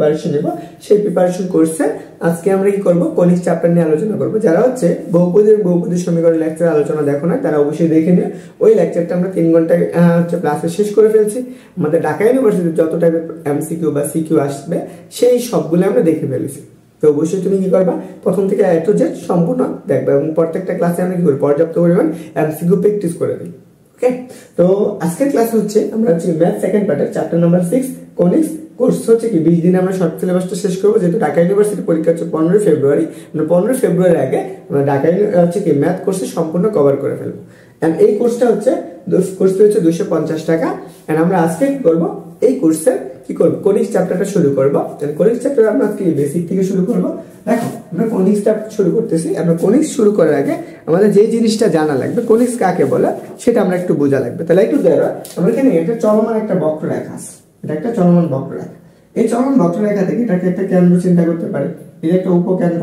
Preparation নেব, সেই preparation কোর্সে আজকে আমরা কি করব, কনিক চ্যাপ্টার নিয়ে আলোচনা করব। যারা হচ্ছে বহুপদী সমীকরণ লেকচার আলোচনা দেখো না, তারা অবশ্যই দেখে নিও। ওই লেকচারটা আমরা 3 ঘন্টায় হচ্ছে ক্লাসে শেষ করে ফেলছি। আমাদের ঢাকা ইউনিভার্সিটিতে যত টাইপের এমসিকিউ বা সিকিউ আসবে সেই সবগুলো আমরা দেখে ফেলেছি। তো অবশ্যই তুমি কি করবা, প্রথম থেকে A to Z সম্পূর্ণ দেখবে এবং প্রত্যেকটা ক্লাসে আমরা কি করি, পর্যাপ্ত পরিমাণ এমসিকিউ প্র্যাকটিস করে দিই। ওকে, তো আজকের ক্লাস হচ্ছে আমরা হচ্ছে ম্যাথ সেকেন্ড পার্টের চ্যাপ্টার নাম্বার 6 কনিক্স। কোর্স হচ্ছে কি 20 দিনে আমরা শর্ট সিলেবাসটা শেষ করবো, যেহেতু ঢাকা ইউনিভার্সিটি পরীক্ষা হচ্ছে 15 ফেব্রুয়ারি। মানে 15 ফেব্রুয়ারির আগে আমরা ঢাকা হচ্ছে কি ম্যাথ কোর্সে সম্পূর্ণ কভার করে ফেলবো। এন্ড এই কোর্সটা হচ্ছে 250 টাকা। এন্ড আমরা আজকে কি করবো, এই কোর্সে কি করবো, কনিক্স চ্যাপ্টারটা শুরু করবো। কনিক্স চ্যাপ্টার আমরা আজকে বেসিক থেকে শুরু করবো। দেখো আমরা কনিক্স চ্যাপ্টার শুরু করতেছি। আমরা কনিক্স শুরু করার আগে আমাদের যে জিনিসটা জানা লাগবে, কনিক্স কাকে বলে সেটা আমরা একটু বোঝা লাগবে। তাহলে একটু দেখো, আমরা এখানে একটা চলমান একটা বক্ররেখা আছে, এটা একটা চলমান বক্ররেখা। এই চলমান বক্ররেখা থেকে এটাকে একটা কেন্দ্র চিন্তা করতে পারি, এটা একটা উপকেন্দ্র।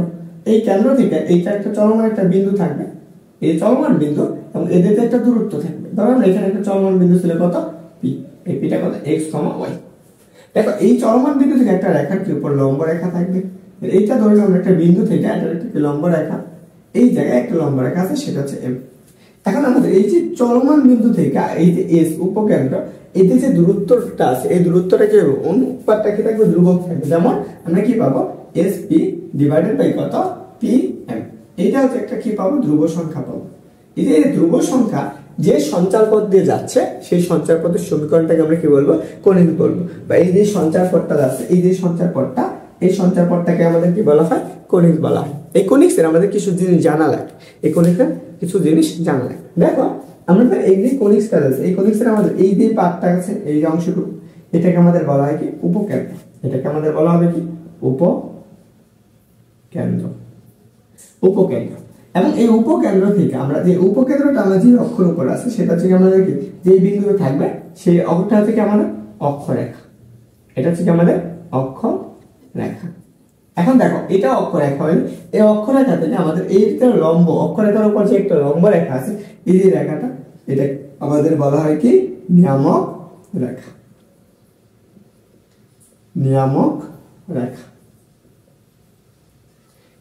এই কেন্দ্র থেকে এইটা একটা চলমান একটা বিন্দু থাকবে, এই চলমান বিন্দু, এবং এদের একটা দূরত্ব থাকবে। ধরো এখানে একটা চলমান বিন্দু ছিল কত, পি। এই পিটা কত, x, y। দেখো এই চলমান বিন্দু থেকে একটা রেখার কি উপর লম্ব রেখা থাকবে। এইটা ধরলাম একটা বিন্দু থেকে এটা একটা লম্ব রেখা, এই জায়গায় একটা লম্ব রেখা আছে, সেটা হচ্ছে m। এখন আমাদের এই যে চলমান বিন্দু থেকে এই যে s উপকেন্দ্র, এতে যে দূরত্বটা আছে, এই দূরত্বটা কি হবে, অনুপাতটা কি থাকবে, ধ্রুবক থাকবে। যেমন আমরা কি পাবো, sp ডিভাইডেড বাই কত, pm। এইটা হচ্ছে একটা কি পাবো, ধ্রুব সংখ্যা পাবো। এই যে ধ্রুব সংখ্যা যে সঞ্চার পথ দিয়ে যাচ্ছে, সেই সঞ্চার পথের সমীকরণটাকে আমরা কি বলবো, কনিক বলবো। বা এই যে সঞ্চার পথটা যাচ্ছে, এই যে সঞ্চার পথটা, এই সঞ্চার পথটাকে আমাদের কি বলা হয়, কনিক বলা হয়। এই কনিক্সের আমাদের কিছু জিনিস জানা লাগে, এই কনিক্সের কিছু জিনিস জানা লাগে। দেখো আমরা এই যে কনিক্সটা আছে, এই কনিক্সের আমাদের এই যে পার্টটা আছে, এই যে অংশটুকু, এটাকে আমাদের বলা হয় কি, উপকেন্দ্র। এটাকে আমাদের বলা হবে কি, উপকেন্দ্র। উপকেন্দ্র। এবং এই উপকেন্দ্র থেকে আমরা যে উপকেন্দ্রটা আমরা যে অক্ষর উপর আছে, সেটা থেকে আমাদের কি, যে বিন্দুতে থাকবে সেই অক্ষরটা হচ্ছে কি আমাদের অক্ষরেখা। এটা হচ্ছে কি আমাদের অক্ষরেখা। এখন দেখো এটা অক্ষরেখা হলে এই অক্ষরেখা থেকে আমাদের এইটা লম্ব, অক্ষরেখার উপর যে একটা লম্ব রেখা আছে, এই যে রেখাটা, এটা আমাদের বলা হয় কি, নিয়ামক রেখা। নিয়ামক রেখা।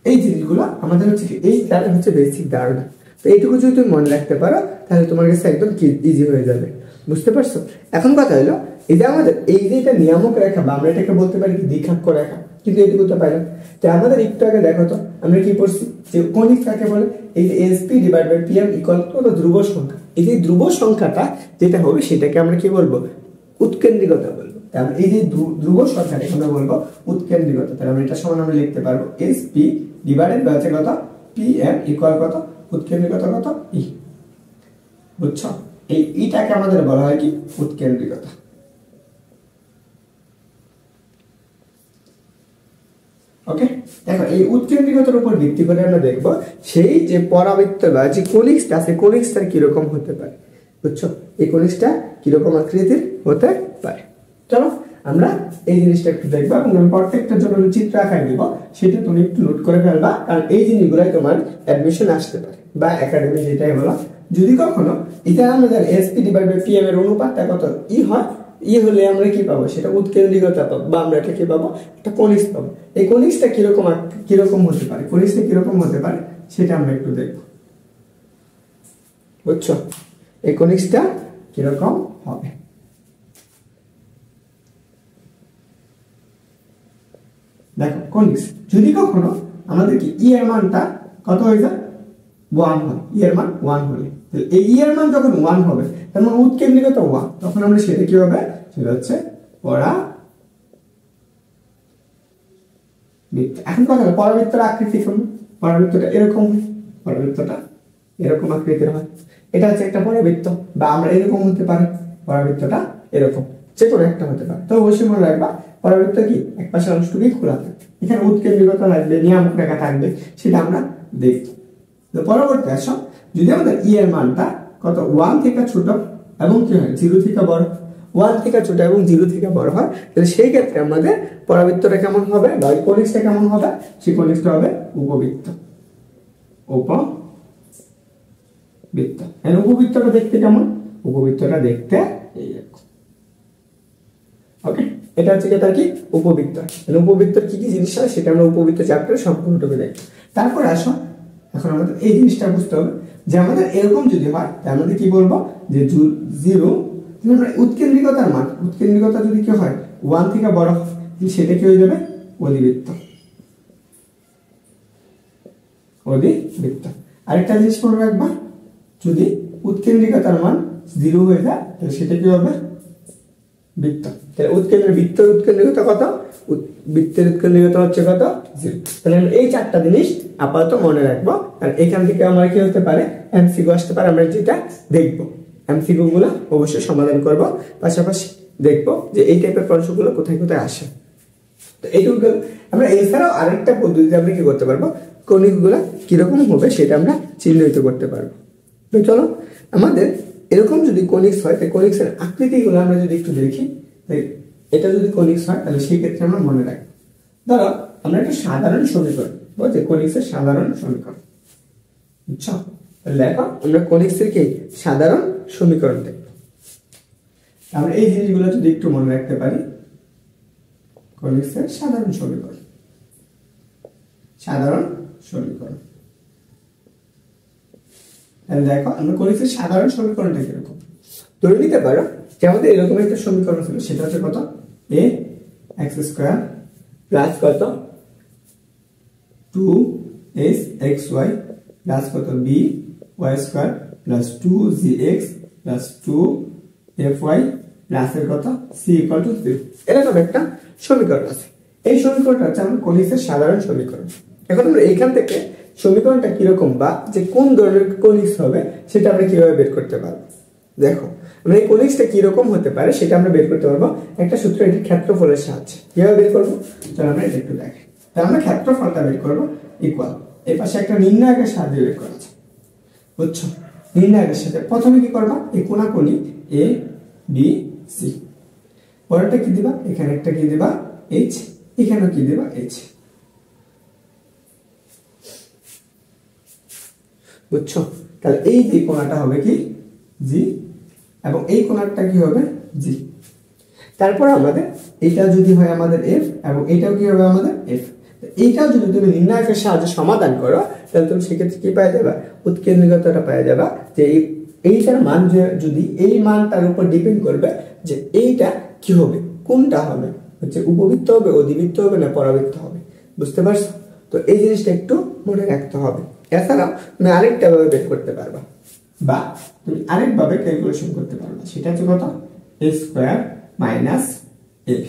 এই জিনিসগুলো আমাদের হচ্ছে কি, এই তার হচ্ছে বেসিক ধারণা। তো এইটুকু যদি তুমি মনে রাখতে পারো, তাহলে তোমার কাছে একদম ইজি হয়ে যাবে। বুঝতে পারছো? এখন কথা হলো, এই যে আমাদের এই যে এটা নিয়ামক রেখা, বা আমরা এটাকে বলতে পারি কি, দ্বিঘাক্ষ রেখা, কিন্তু এইটুকু তো পাইলাম। তো আমাদের একটু আগে দেখো তো আমরা কি পড়ছি, যে কনিক কাকে বলে, এই যে sp divide by pm equal to ধ্রুব সংখ্যা। এই যে ধ্রুব সংখ্যাটা যেটা হবে, সেটাকে আমরা কি বলবো, উৎকেন্দ্রিকতা বলবো। তাহলে এই যে ধ্রুব সংখ্যাটাকে আমরা বলবো উৎকেন্দ্রিকতা। তাহলে আমরা এটা সমান আমরা লিখতে পারবো sp ডিভাইডেড বাই হচ্ছে কত, pm ইকুয়াল কত, উৎকেন্দ্রিকতা কত, e। বুঝছো? এই ইটাকে আমাদের বলা হয় কি, উৎকেন্দ্রিকতা। ওকে, দেখো এই উৎকেন্দ্রিকতার উপর ভিত্তি করে আমরা দেখব সেই যে পরাবৃত্ত বা যে কনিক্সটা আছে, কনিক্সটা কিরকম হতে পারে। বুঝছো? এই কনিক্সটা কিরকম আকৃতির হতে পারে। চলো আমরা এই জিনিসটা একটু দেখবো, এবং আমি প্রত্যেকটার জন্য চিত্র আঁকায় দিব, সেটা তুমি একটু নোট করে ফেলবা, কারণ এই জিনিসগুলাই তোমার অ্যাডমিশন আসতে পারে, বা একাডেমি যেটাই বলো। যদি কখনো এটা আমরা জানি sp ডিভাইড বাই pm এর অনুপাতটা কত, ই হয়, ই হলে আমরা কি পাবো, সেটা উৎকেন্দ্রিকতা পাবো, বা আমরা এটা কি পাবো, একটা কনিক্স পাবো। এই কনিক্সটা কিরকম হতে পারে, কনিক্সটা কিরকম হতে পারে সেটা আমরা একটু দেখবো। বুঝছো? এই কনিক্সটা কিরকম হবে। দেখো কনিক্স যদি কখনো আমাদের কি ই এর মানটা কত হয়ে যায়, 1 হয়, ই এর মান 1 হলে, এই ই এর মান যখন 1 হবে, তার মানে উৎকেন্দ্রিকতা 1, তখন আমরা সেটা কি হবে, সেটা হচ্ছে পরাবৃত্ত। এখন কথা হলো পরাবৃত্তের আকৃতি কেমন, পরাবৃত্তটা এরকম হয়, পরাবৃত্তটা এরকম আকৃতির হয়। এটা হচ্ছে একটা পরাবৃত্ত, বা আমরা এরকম হতে পারে, পরাবৃত্তটা এরকম, যে কোনো একটা হতে পারে। তো অবশ্যই মনে রাখবা পরাবৃত্ত কি, এক পাশের অংশটুকুই খোলা থাকে, এখানে উৎকেন্দ্রিকতা লাগবে, নিয়ামক রেখা থাকবে, সেটা আমরা দেখব। তো পরবর্তী আসো, যদি আমাদের ই এর মানটা কত, 1 থেকে ছোট এবং কি হয়, 0 থেকে বড়, 1 থেকে ছোট এবং 0 থেকে বড় হয়, তাহলে সেই ক্ষেত্রে আমাদের পরাবৃত্তটা কেমন হবে, বা কনিক্সটা কেমন হবে, সেই কনিক্সটা হবে উপবৃত্ত। উপবৃত্ত। এর উপবৃত্তটা দেখতে কেমন, উপবৃত্তটা দেখতে এইরকম। ওকে, এটা হচ্ছে তার কি উপবৃত্ত। উপবৃত্তর কি কি জিনিস হয় সেটা আমরা উপবৃত্ত চ্যাপ্টারে সম্পূর্ণটুকু দেখব। তারপর আসো এখন আমাদের এই জিনিসটা বুঝতে হবে যে আমাদের এরকম যদি হয় তাহলে আমাদের কি বলবো যে 0 উৎকেন্দ্রিকতার মান, উৎকেন্দ্রিকতা যদি কি হয় 1 থেকে বড় হয় সেটা কি হয়ে যাবে অধিবৃত্ত। অধিবৃত্ত। আরেকটা জিনিস মনে রাখবা, যদি উৎকেন্দ্রিকতার মান 0 হয়ে যায় তাহলে সেটা কি হবে বৃত্ত। তাহলে বৃত্তের উৎকেন্দ্রিকতা কত? বৃত্তের উৎকেন্দ্রিকতা হচ্ছে কত 0। তাহলে আমরা এই চারটা জিনিস আপাতত মনে রাখবো। আর এখান থেকে আমার কি হতে পারে এমসিকিউ আসতে পারে, আমরা যেটা দেখবো এমসিকিউ গুলো অবশ্যই সমাধান করব, পাশাপাশি দেখবো যে এই টাইপের প্রশ্নগুলো কোথায় কোথায় আসে। তো এইটুকু আমরা এছাড়াও আরেকটা পদ্ধতিতে আমরা কি করতে পারবো, কণিকগুলো কিরকম হবে সেটা আমরা চিহ্নিত করতে পারবো। তো চলো আমাদের এরকম যদি কনিক্স হয় তাই কনিক্সের আকৃতিগুলো আমরা যদি একটু দেখি, এটা যদি কনিক্স হয় তাহলে সেই ক্ষেত্রে আমরা মনে রাখবো। ধরো আমরা একটা সাধারণ সমীকরণ বলছি, কনিক্সের সাধারণ সমীকরণ, বুঝছো? দেখো আমরা কনিক্সের কি সাধারণ সমীকরণ দেখব। আমরা এই জিনিসগুলো যদি একটু মনে রাখতে পারি, কনিক্সের সাধারণ সমীকরণ, সাধারণ সমীকরণ। দেখো আমরা কনিক্সের সাধারণ সমীকরণটা কিরকম ধরে নিতে পারো যে আমাদের এরকম একটা সমীকরণ ছিল, সেটা হচ্ছে কত a x স্কয়ার প্লাস কত 2xy প্লাস কত b y square plus 2gx plus 2fy plus এর কত c ইকুয়াল টু 0। এরকম একটা সমীকরণ আছে। এই সমীকরণটা হচ্ছে আমাদের কনিক্সের সাধারণ সমীকরণ। এখন আমরা এইখান থেকে সমীকরণটা কিরকম বা যে কোন ধরনের কনিক্স হবে সেটা আমরা কিভাবে বের করতে পারবো। দেখো আমরা এই কনিক্সটা কিরকম হতে পারে সেটা আমরা বের করতে পারবো একটা সূত্র, এটি ক্ষেত্রফলের সাহায্যে। কিভাবে বের করবো তাহলে আমরা এটা একটু দেখি। তাহলে আমরা ক্ষেত্রফলটা বের করবো ইকুয়াল, এর পাশে একটা নির্ণায়কের সাহায্যে বের করা আছে, বুঝছো? নির্ণায়কের সাথে প্রথমে কি করবা, এই কোণাকুণি a b c, পরেরটা কি দিবা, এখানে একটা কি দিবা h, এখানেও কি দিবা h, বুঝছো? তাহলে এই যে কোণাটা হবে কি g এবং এই কোণাটা কি হবে g। তারপর আমাদের এটা যদি হয় আমাদের f এবং এটাও কি হবে আমাদের f। এইটাও যদি তুমি নির্ণায়কের সাহায্যে সমাধান করো তাহলে তুমি সেক্ষেত্রে কি পাওয়া যাবে, উৎকেন্দ্রিকতাটা পাওয়া যাবে যে এইটার মান যদি এই মানটার উপর ডিপেন্ড করবে যে এইটা কি হবে, কোনটা হবে, হচ্ছে উপবৃত্ত হবে, অধিবৃত্ত হবে না পরাবৃত্ত হবে। বুঝতে পারছো? তো এই জিনিসটা একটু মনে রাখতে হবে। এছাড়াও তুমি আরেকটা ভাবে বের করতে পারবা বা তুমি আরেকভাবে ক্যালকুলেশন করতে পারবা, সেটা হচ্ছে কত a স্কয়ার মাইনাস ab।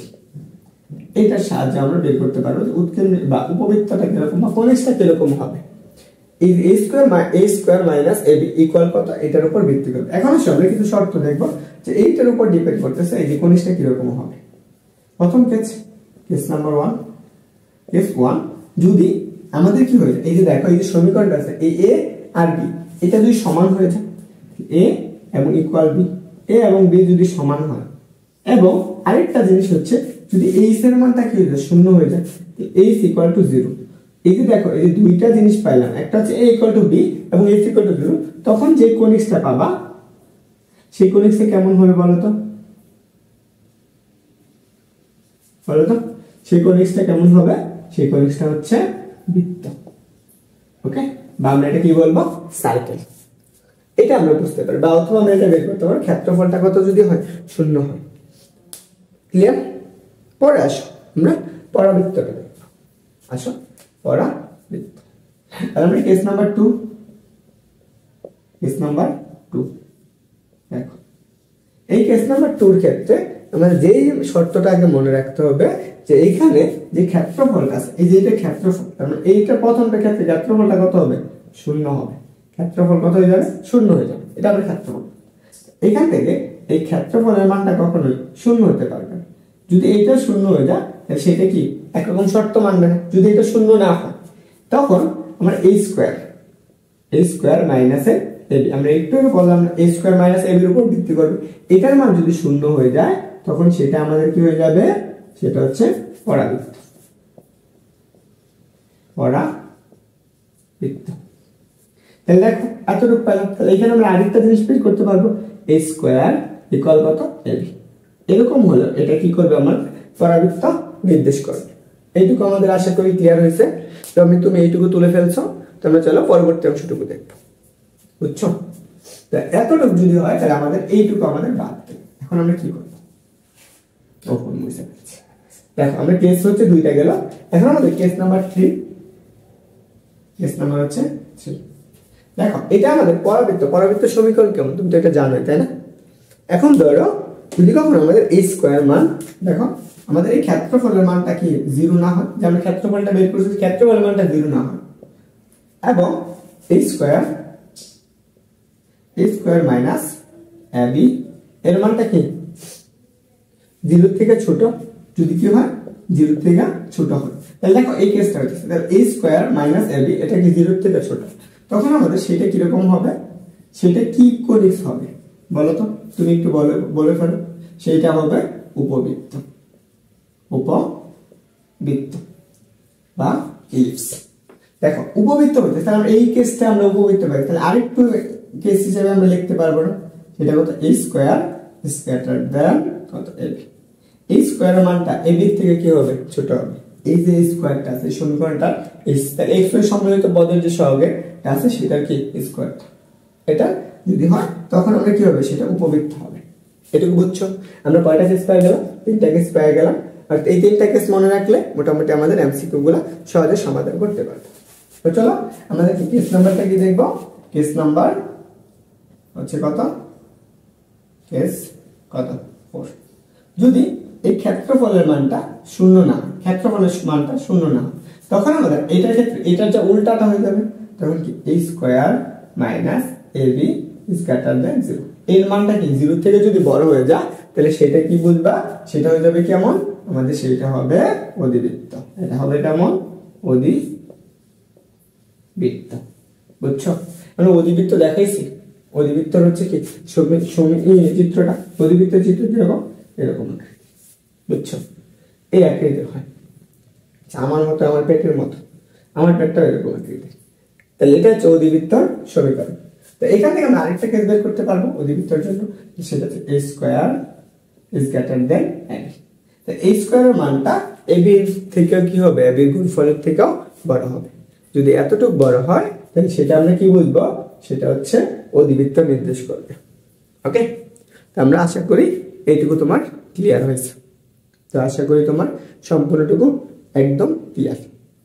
এটার সাহায্যে আমরা বের করতে পারবো যে উৎকেন্দ্র বা উপবৃত্তটা কিরকম বা কনিক্সটা কিরকম হবে। এই a square minus ab equal কত, এটার উপর ভিত্তি করবে। এখন আমরা কিছু শর্ত দেখবো যে এইটার উপর ডিপেন্ড করতেছে এই যে কনিক্সটা কিরকম হবে। প্রথম কেস নাম্বার 1, কেস 1 যদি আমাদের কি হয়ে যায়, এই যে দেখো এই যে সমীকরণটা আছে এই a আর b এটা যদি সমান হয়ে যায়, a এবং ইকুয়াল b, a এবং b যদি সমান হয়, এবং আরেকটা জিনিস হচ্ছে যদি h এর মানটা কি হয়ে যায় শূন্য হয়ে যায়, h ইকুয়াল টু 0। এই যে দেখো এই যে দুইটা জিনিস পাইলাম, একটা হচ্ছে a ইকুয়াল টু b এবং h ইকুয়াল টু 0, তখন যে কনিক্সটা পাবা সেই কনিক্সটা কেমন হবে বলো তো, বলো তো সেই কনিক্সটা কেমন হবে, সেই কনিক্সটা হচ্ছে বৃত্ত। ওকে, বা আমরা এটা কি বলবো সার্কেল। এটা আমরা বুঝতে পারি, বা অথবা আমরা এটা বের করতে পারি ক্ষেত্রফলটা কত যদি হয় 0 হয়। ক্লিয়ার? পরে আসো আমরা পরাবৃত্তটা দেখব। আসো পরাবৃত্ত। তাহলে আমরা কেস নাম্বার 2, কেস নাম্বার 2 দেখো এই কেস নাম্বার 2 এর ক্ষেত্রে আমাদের যেই শর্তটা আগে মনে রাখতে হবে যে এইখানে যে ক্ষেত্রফলটা আছে, এই যে এটা ক্ষেত্রফল, কারণ এইটা প্রথমটা ক্ষেত্রে ক্ষেত্রফলটা কত হবে 0 হবে। ক্ষেত্রফল কত হয়ে যাবে 0 হয়ে যাবে, এটা আমাদের ক্ষেত্রফল। এখান থেকে এই ক্ষেত্রফলের মানটা কখনোই 0 হতে পারবে না। যদি এইটা 0 হয়ে যায় তাহলে সেটা কি একরকম শর্ত মানবে না। যদি এটা 0 না হয় তখন আমরা a স্কয়ার মাইনাস ab, আমরা একটু আগে বললাম a স্কয়ার মাইনাস ab এর উপর ভিত্তি করবে। এটার মান যদি 0 হয়ে যায় তখন সেটা আমাদের কি হয়ে যাবে, সেটা হচ্ছে পরাবৃত্ত। পরাবৃত্ত। তাহলে দেখো এতটুকু পেলাম। তাহলে এখানে আমরা আরেকটা জিনিস বের করতে পারবো, a স্কয়ার ইকুয়াল কত ab। এরকম হলো এটা কি করবে আমার পরাবৃত্ত নির্দেশ করবে। এইটুকু আমাদের আশা করি ক্লিয়ার হয়েছে। তো তুমি এইটুকু তুলে ফেলছো, তোমরা চলো পরবর্তী অংশটুকু দেখবো, বুঝছো? তো এতটুকু যদি হয় তাহলে আমাদের এইটুকু আমাদের বাদ দেবে। এখন আমরা কি করবো? দেখো আমরা কেস হচ্ছে দুইটা গেল, এখন আমাদের কেস নাম্বার 3, কেস নাম্বার হচ্ছে 3। দেখো এটা আমাদের পরাবৃত্ত সমীকরণ কেমন তুমি তো এটা জানোই, তাই না? এখন ধরো যদি কখনো আমাদের এই স্কয়ার মান, দেখো আমাদের এই ক্ষেত্রফলের মানটা কি 0 না হয়, যে আমরা ক্ষেত্রফলটা বের করছি, ক্ষেত্রফলের মানটা 0 না হয়, এবং এই স্কয়ার মাইনাস ab এর মানটা কি 0 থেকে ছোট, যদি কি হয় 0 থেকে ছোট হয়, তাহলে দেখো এই কেসটা হচ্ছে a স্কয়ার মাইনাস ab এটা কি 0 থেকে ছোট, তখন আমাদের সেটা কি রকম হবে, সেটা কি কনিক্স হবে বলো তো, তুমি একটু বলে ফেলো। সেটা হবে উপবৃত্ত বা ইলিপস। দেখো উপবৃত্ত হচ্ছে, তাহলে আমরা এই কেসটা আমরা উপবৃত্ত পাই, তাহলে আরেকটু কেস হিসেবে আমরা লিখতে পারবো না, সেটা কত a স্কয়ার স্ক্যাটার দেন কত ab। এই স্কয়ারের মানটা ab এর থেকে কি হবে, ছোট হবে। এই যে স্কয়ারটা আছে সমীকরণটা x এর সম্মিলিত পদের যে সহগের আছে সেটা কি স্কয়ার, এটা যদি হয় তখন আমরা কি হবে, সেটা উপবৃত্ত হবে। এটুকু বুঝছো? আমরা কয়টা কেস পেয়ে গেলাম? 3টা কেস পেয়ে গেলাম। আর এই 3টা কেস মনে রাখলে মোটামুটি আমাদের এমসিকিউ গুলো সহজে সমাধান করতে পারবো। তো চলো আমাদের কেস নাম্বারটা কি দেখবো। কেস নাম্বার হচ্ছে কত, কেস কত 4। যদি এই ক্ষেত্রফলের মানটা 0 না, ক্ষেত্রফলের মানটা 0 না, তখন আমাদের এটার ক্ষেত্রে এটার যে উল্টাটা হয়ে যাবে, তখন কি a square minus ab scatter then 0। এর মানটা কি 0 থেকে যদি বড় হয়ে যায় তাহলে সেটা কি বুঝবা, সেটা হয়ে যাবে কেমন, আমাদের সেটা হবে অধিবৃত্ত। এটা হবে কেমন, অধিবৃত্ত। বুঝছো? আমরা অধিবৃত্ত দেখাইছি, অধিবৃত্তর হচ্ছে কি চিত্রটা, অধিবৃত্ত চিত্র কিরকম, এরকম, বুঝছো? এই আকৃতির হয়, আমার মতো, আমার পেটের মতো, আমার পেটটা এরকম আকৃতির, তাহলে এটা হচ্ছে অধিবৃত্তর সমীকরণ। তো এখান থেকে আমরা আরেকটা কেস বের করতে পারবো অধিবৃত্তের জন্য, সেটা হচ্ছে a square is greater than ab। তো a স্কয়ারের মানটা ab এর থেকে কি হবে, ab এর গুণফলের থেকেও বড় হবে। যদি এতটুকু বড় হয় তাহলে সেটা আমরা কি বুঝবো, সেটা হচ্ছে অধিবৃত্ত নির্দেশ করবে। ওকে, তো আমরা আশা করি এইটুকু তোমার ক্লিয়ার হয়েছে। তো আশা করি তোমার সম্পূর্ণটুকু একদম ক্লিয়ার।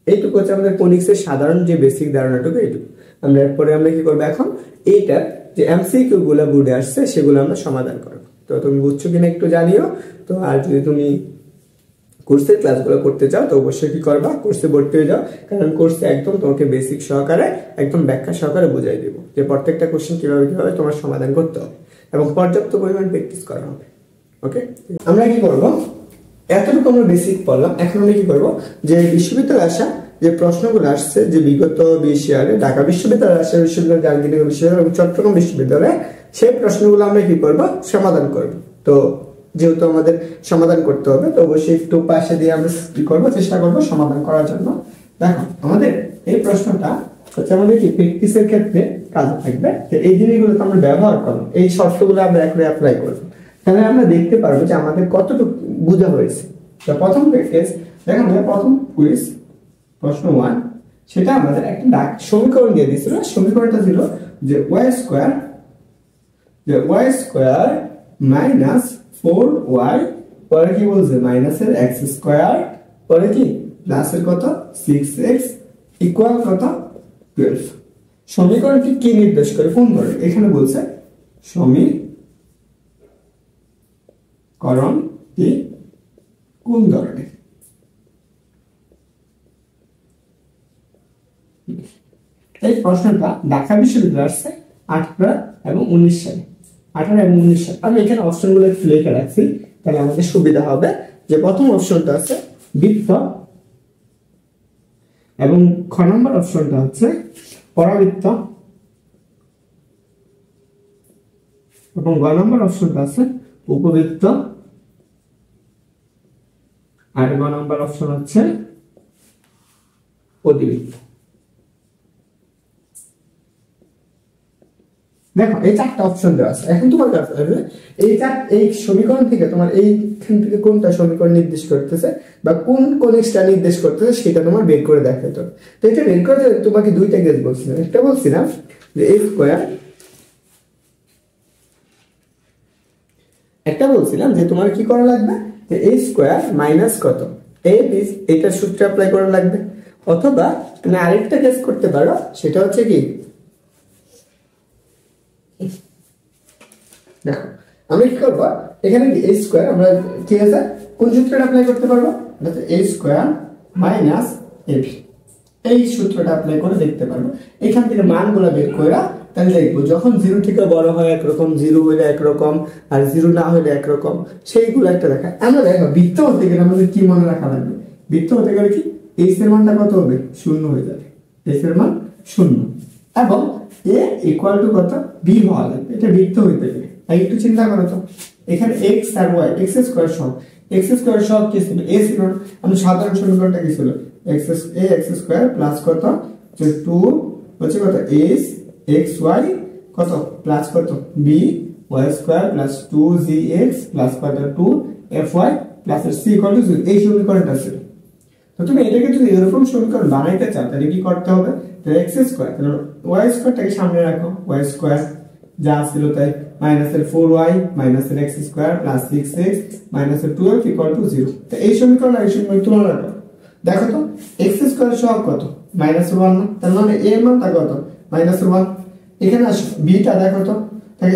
এইটুকু হচ্ছে আমাদের কোনিক্সের সাধারণ যে বেসিক ধারণাটুকু এইটুকু। আমরা এরপরে আমরা কি করবো, এখন এইটা যে এমসিকিউ গুলো বোর্ডে আসছে সেগুলো আমরা সমাধান করবো। তো তুমি বুঝছো কিনা একটু জানিও। তো আর যদি তুমি কোর্সের ক্লাসগুলো করতে চাও তো অবশ্যই কি করবা, কোর্সে ভর্তি হয়ে যাও, কারণ কোর্সে একদম তোমাকে বেসিক সহকারে একদম ব্যাখ্যা সহকারে বুঝাই দিব যে প্রত্যেকটা কোশ্চেন কিভাবে তোমার সমাধান করতে হবে এবং পর্যাপ্ত পরিমাণ প্র্যাকটিস করা হবে। ওকে, আমরা কি করবো, এতটুকু আমরা বেসিক পড়লাম। এখন আমরা কি করবো, যে বিশ্ববিদ্যালয়ে আসা যে প্রশ্নগুলো আসছে, যে বিগত 20 ইয়ারে ঢাকা বিশ্ববিদ্যালয়, রাজশাহী বিশ্ববিদ্যালয়, জাহাঙ্গীরনগর বিশ্ববিদ্যালয় এবং চট্টগ্রাম বিশ্ববিদ্যালয়ে সেই প্রশ্নগুলো আমরা কি করবো, সমাধান করব। তো যেহেতু আমাদের সমাধান করতে হবে তো অবশ্যই একটু পাশে দিয়ে আমরা কি করবো, চেষ্টা করবো সমাধান করার জন্য। দেখো আমাদের এই প্রশ্নটা হচ্ছে আমাদের কি প্র্যাকটিসের ক্ষেত্রে কাজে থাকবে, এই জিনিসগুলো তো আমরা ব্যবহার করবো, এই শর্তগুলো আমরা এখন অ্যাপ্লাই করবো, তাহলে আমরা দেখতে পারবো যে আমাদের কতটুকু বোঝা হয়েছে। তো প্রথম কেস দেখো, প্রথম কুইজ প্রশ্ন 1, সেটা আমাদের একটা সমীকরণ দিয়ে দিয়েছিল। সমীকরণটা ছিল যে y স্কয়ার মাইনাস 4y, পরে কি বলছে মাইনাসের x স্কয়ার, পরে কি প্লাসের কত 6x ইকুয়াল কত 12। সমীকরণটি কি নির্দেশ করে, কোন ধরনের, এখানে বলছে সমীকরণটি কোন ধরনের। এই প্রশ্নটা ঢাকা বিশ্ববিদ্যালয়ে আসছে 18 এবং 19 সালে, 18 এবং 19 সালে। আমি এখানে অপশনগুলো একটু লিখে রাখছি, তাহলে আমাদের সুবিধা হবে। যে প্রথম অপশনটা আছে বৃত্ত, এবং খ নম্বর অপশনটা হচ্ছে পরাবৃত্ত, এবং গ নম্বর অপশনটা আছে উপবৃত্ত, আর গ নম্বর অপশন হচ্ছে অধিবৃত্ত। দেখো এই চারটা অপশন দেওয়া আছে, এখন তোমার কাছে আসবে এই সমীকরণ থেকে তোমার এইখান থেকে কোনটা সমীকরণ নির্দেশ করতেছে বা কোন কনিষ্ঠটা নির্দেশ করতেছে সেটা তোমার বের করে দেখাতে হবে। তো এটা বের করে তোমাকে দুইটা কেস বলছিলাম, একটা বলছিলাম যে a স্কয়ার, একটা বলছিলাম যে তোমার কি করা লাগবে যে a স্কয়ার মাইনাস কত a বি, এটা সূত্র অ্যাপ্লাই করা লাগবে। অথবা তুমি আরেকটা কেস করতে পারো, সেটা হচ্ছে কি দেখো আমরা কি করবো এখানে a স্কয়ার, আমরা কি আছে কোন সূত্রটা অ্যাপ্লাই করতে পারবো, a স্কয়ার মাইনাস ab, এই সূত্রটা অ্যাপ্লাই করে দেখতে পারবো। এখান থেকে মানগুলো বের করে তাহলে দেখবো যখন জিরো থেকে বড় হয় একরকম, জিরো হইলে একরকম, আর জিরো না হইলে একরকম, সেইগুলো একটা দেখা। আমরা দেখো বৃত্ত হতে গেলে আমাদের কি মনে রাখা লাগবে, বৃত্ত হতে গেলে কি এইচ এর মানটা কত হবে, শূন্য হয়ে যাবে, এইচ এর মান শূন্য, এবং এ ইকুয়াল টু কত বি হওয়া লাগবে, এটা বৃত্ত হইতে গেলে। তাই একটু চিন্তা করো তো, এখানে এক্স আর ওয়াই, এক্স স্কয়ার সব, এক্স স্কয়ার সব কি ছিল, এ ছিল না, আমরা সাধারণ সমীকরণটা কি ছিল, এক্স স্কয়ার প্লাস কত যে 2 হচ্ছে কত এস এক্স ওয়াই কত প্লাস কত B y square plus 2gx plus কত 2fy plus c equal to 0, এই সমীকরণটা ছিল। তো তুমি এটাকে যদি এরকম সমীকরণ বানাইতে চাও তাহলে কি করতে হবে, তাহলে এক্স স্কয়ার, তাহলে ওয়াই স্কয়ারটাকে সামনে রাখো, ওয়াই স্কয়ার যা ছিল তাই, মাইনাস এর 4y মাইনাস এর x square plus 6x minus এর 12 ইকুয়াল টু 0। তো এই সমীকরণ আর এই সমীকরণ তুলনা করো, দেখো তো এক্স স্কয়ার সহগ কত মাইনাস 1 না, তার মানে a এর মানটা কত মাইনাস 1। এখানে আসো বিটা দেখো তো, তাহলে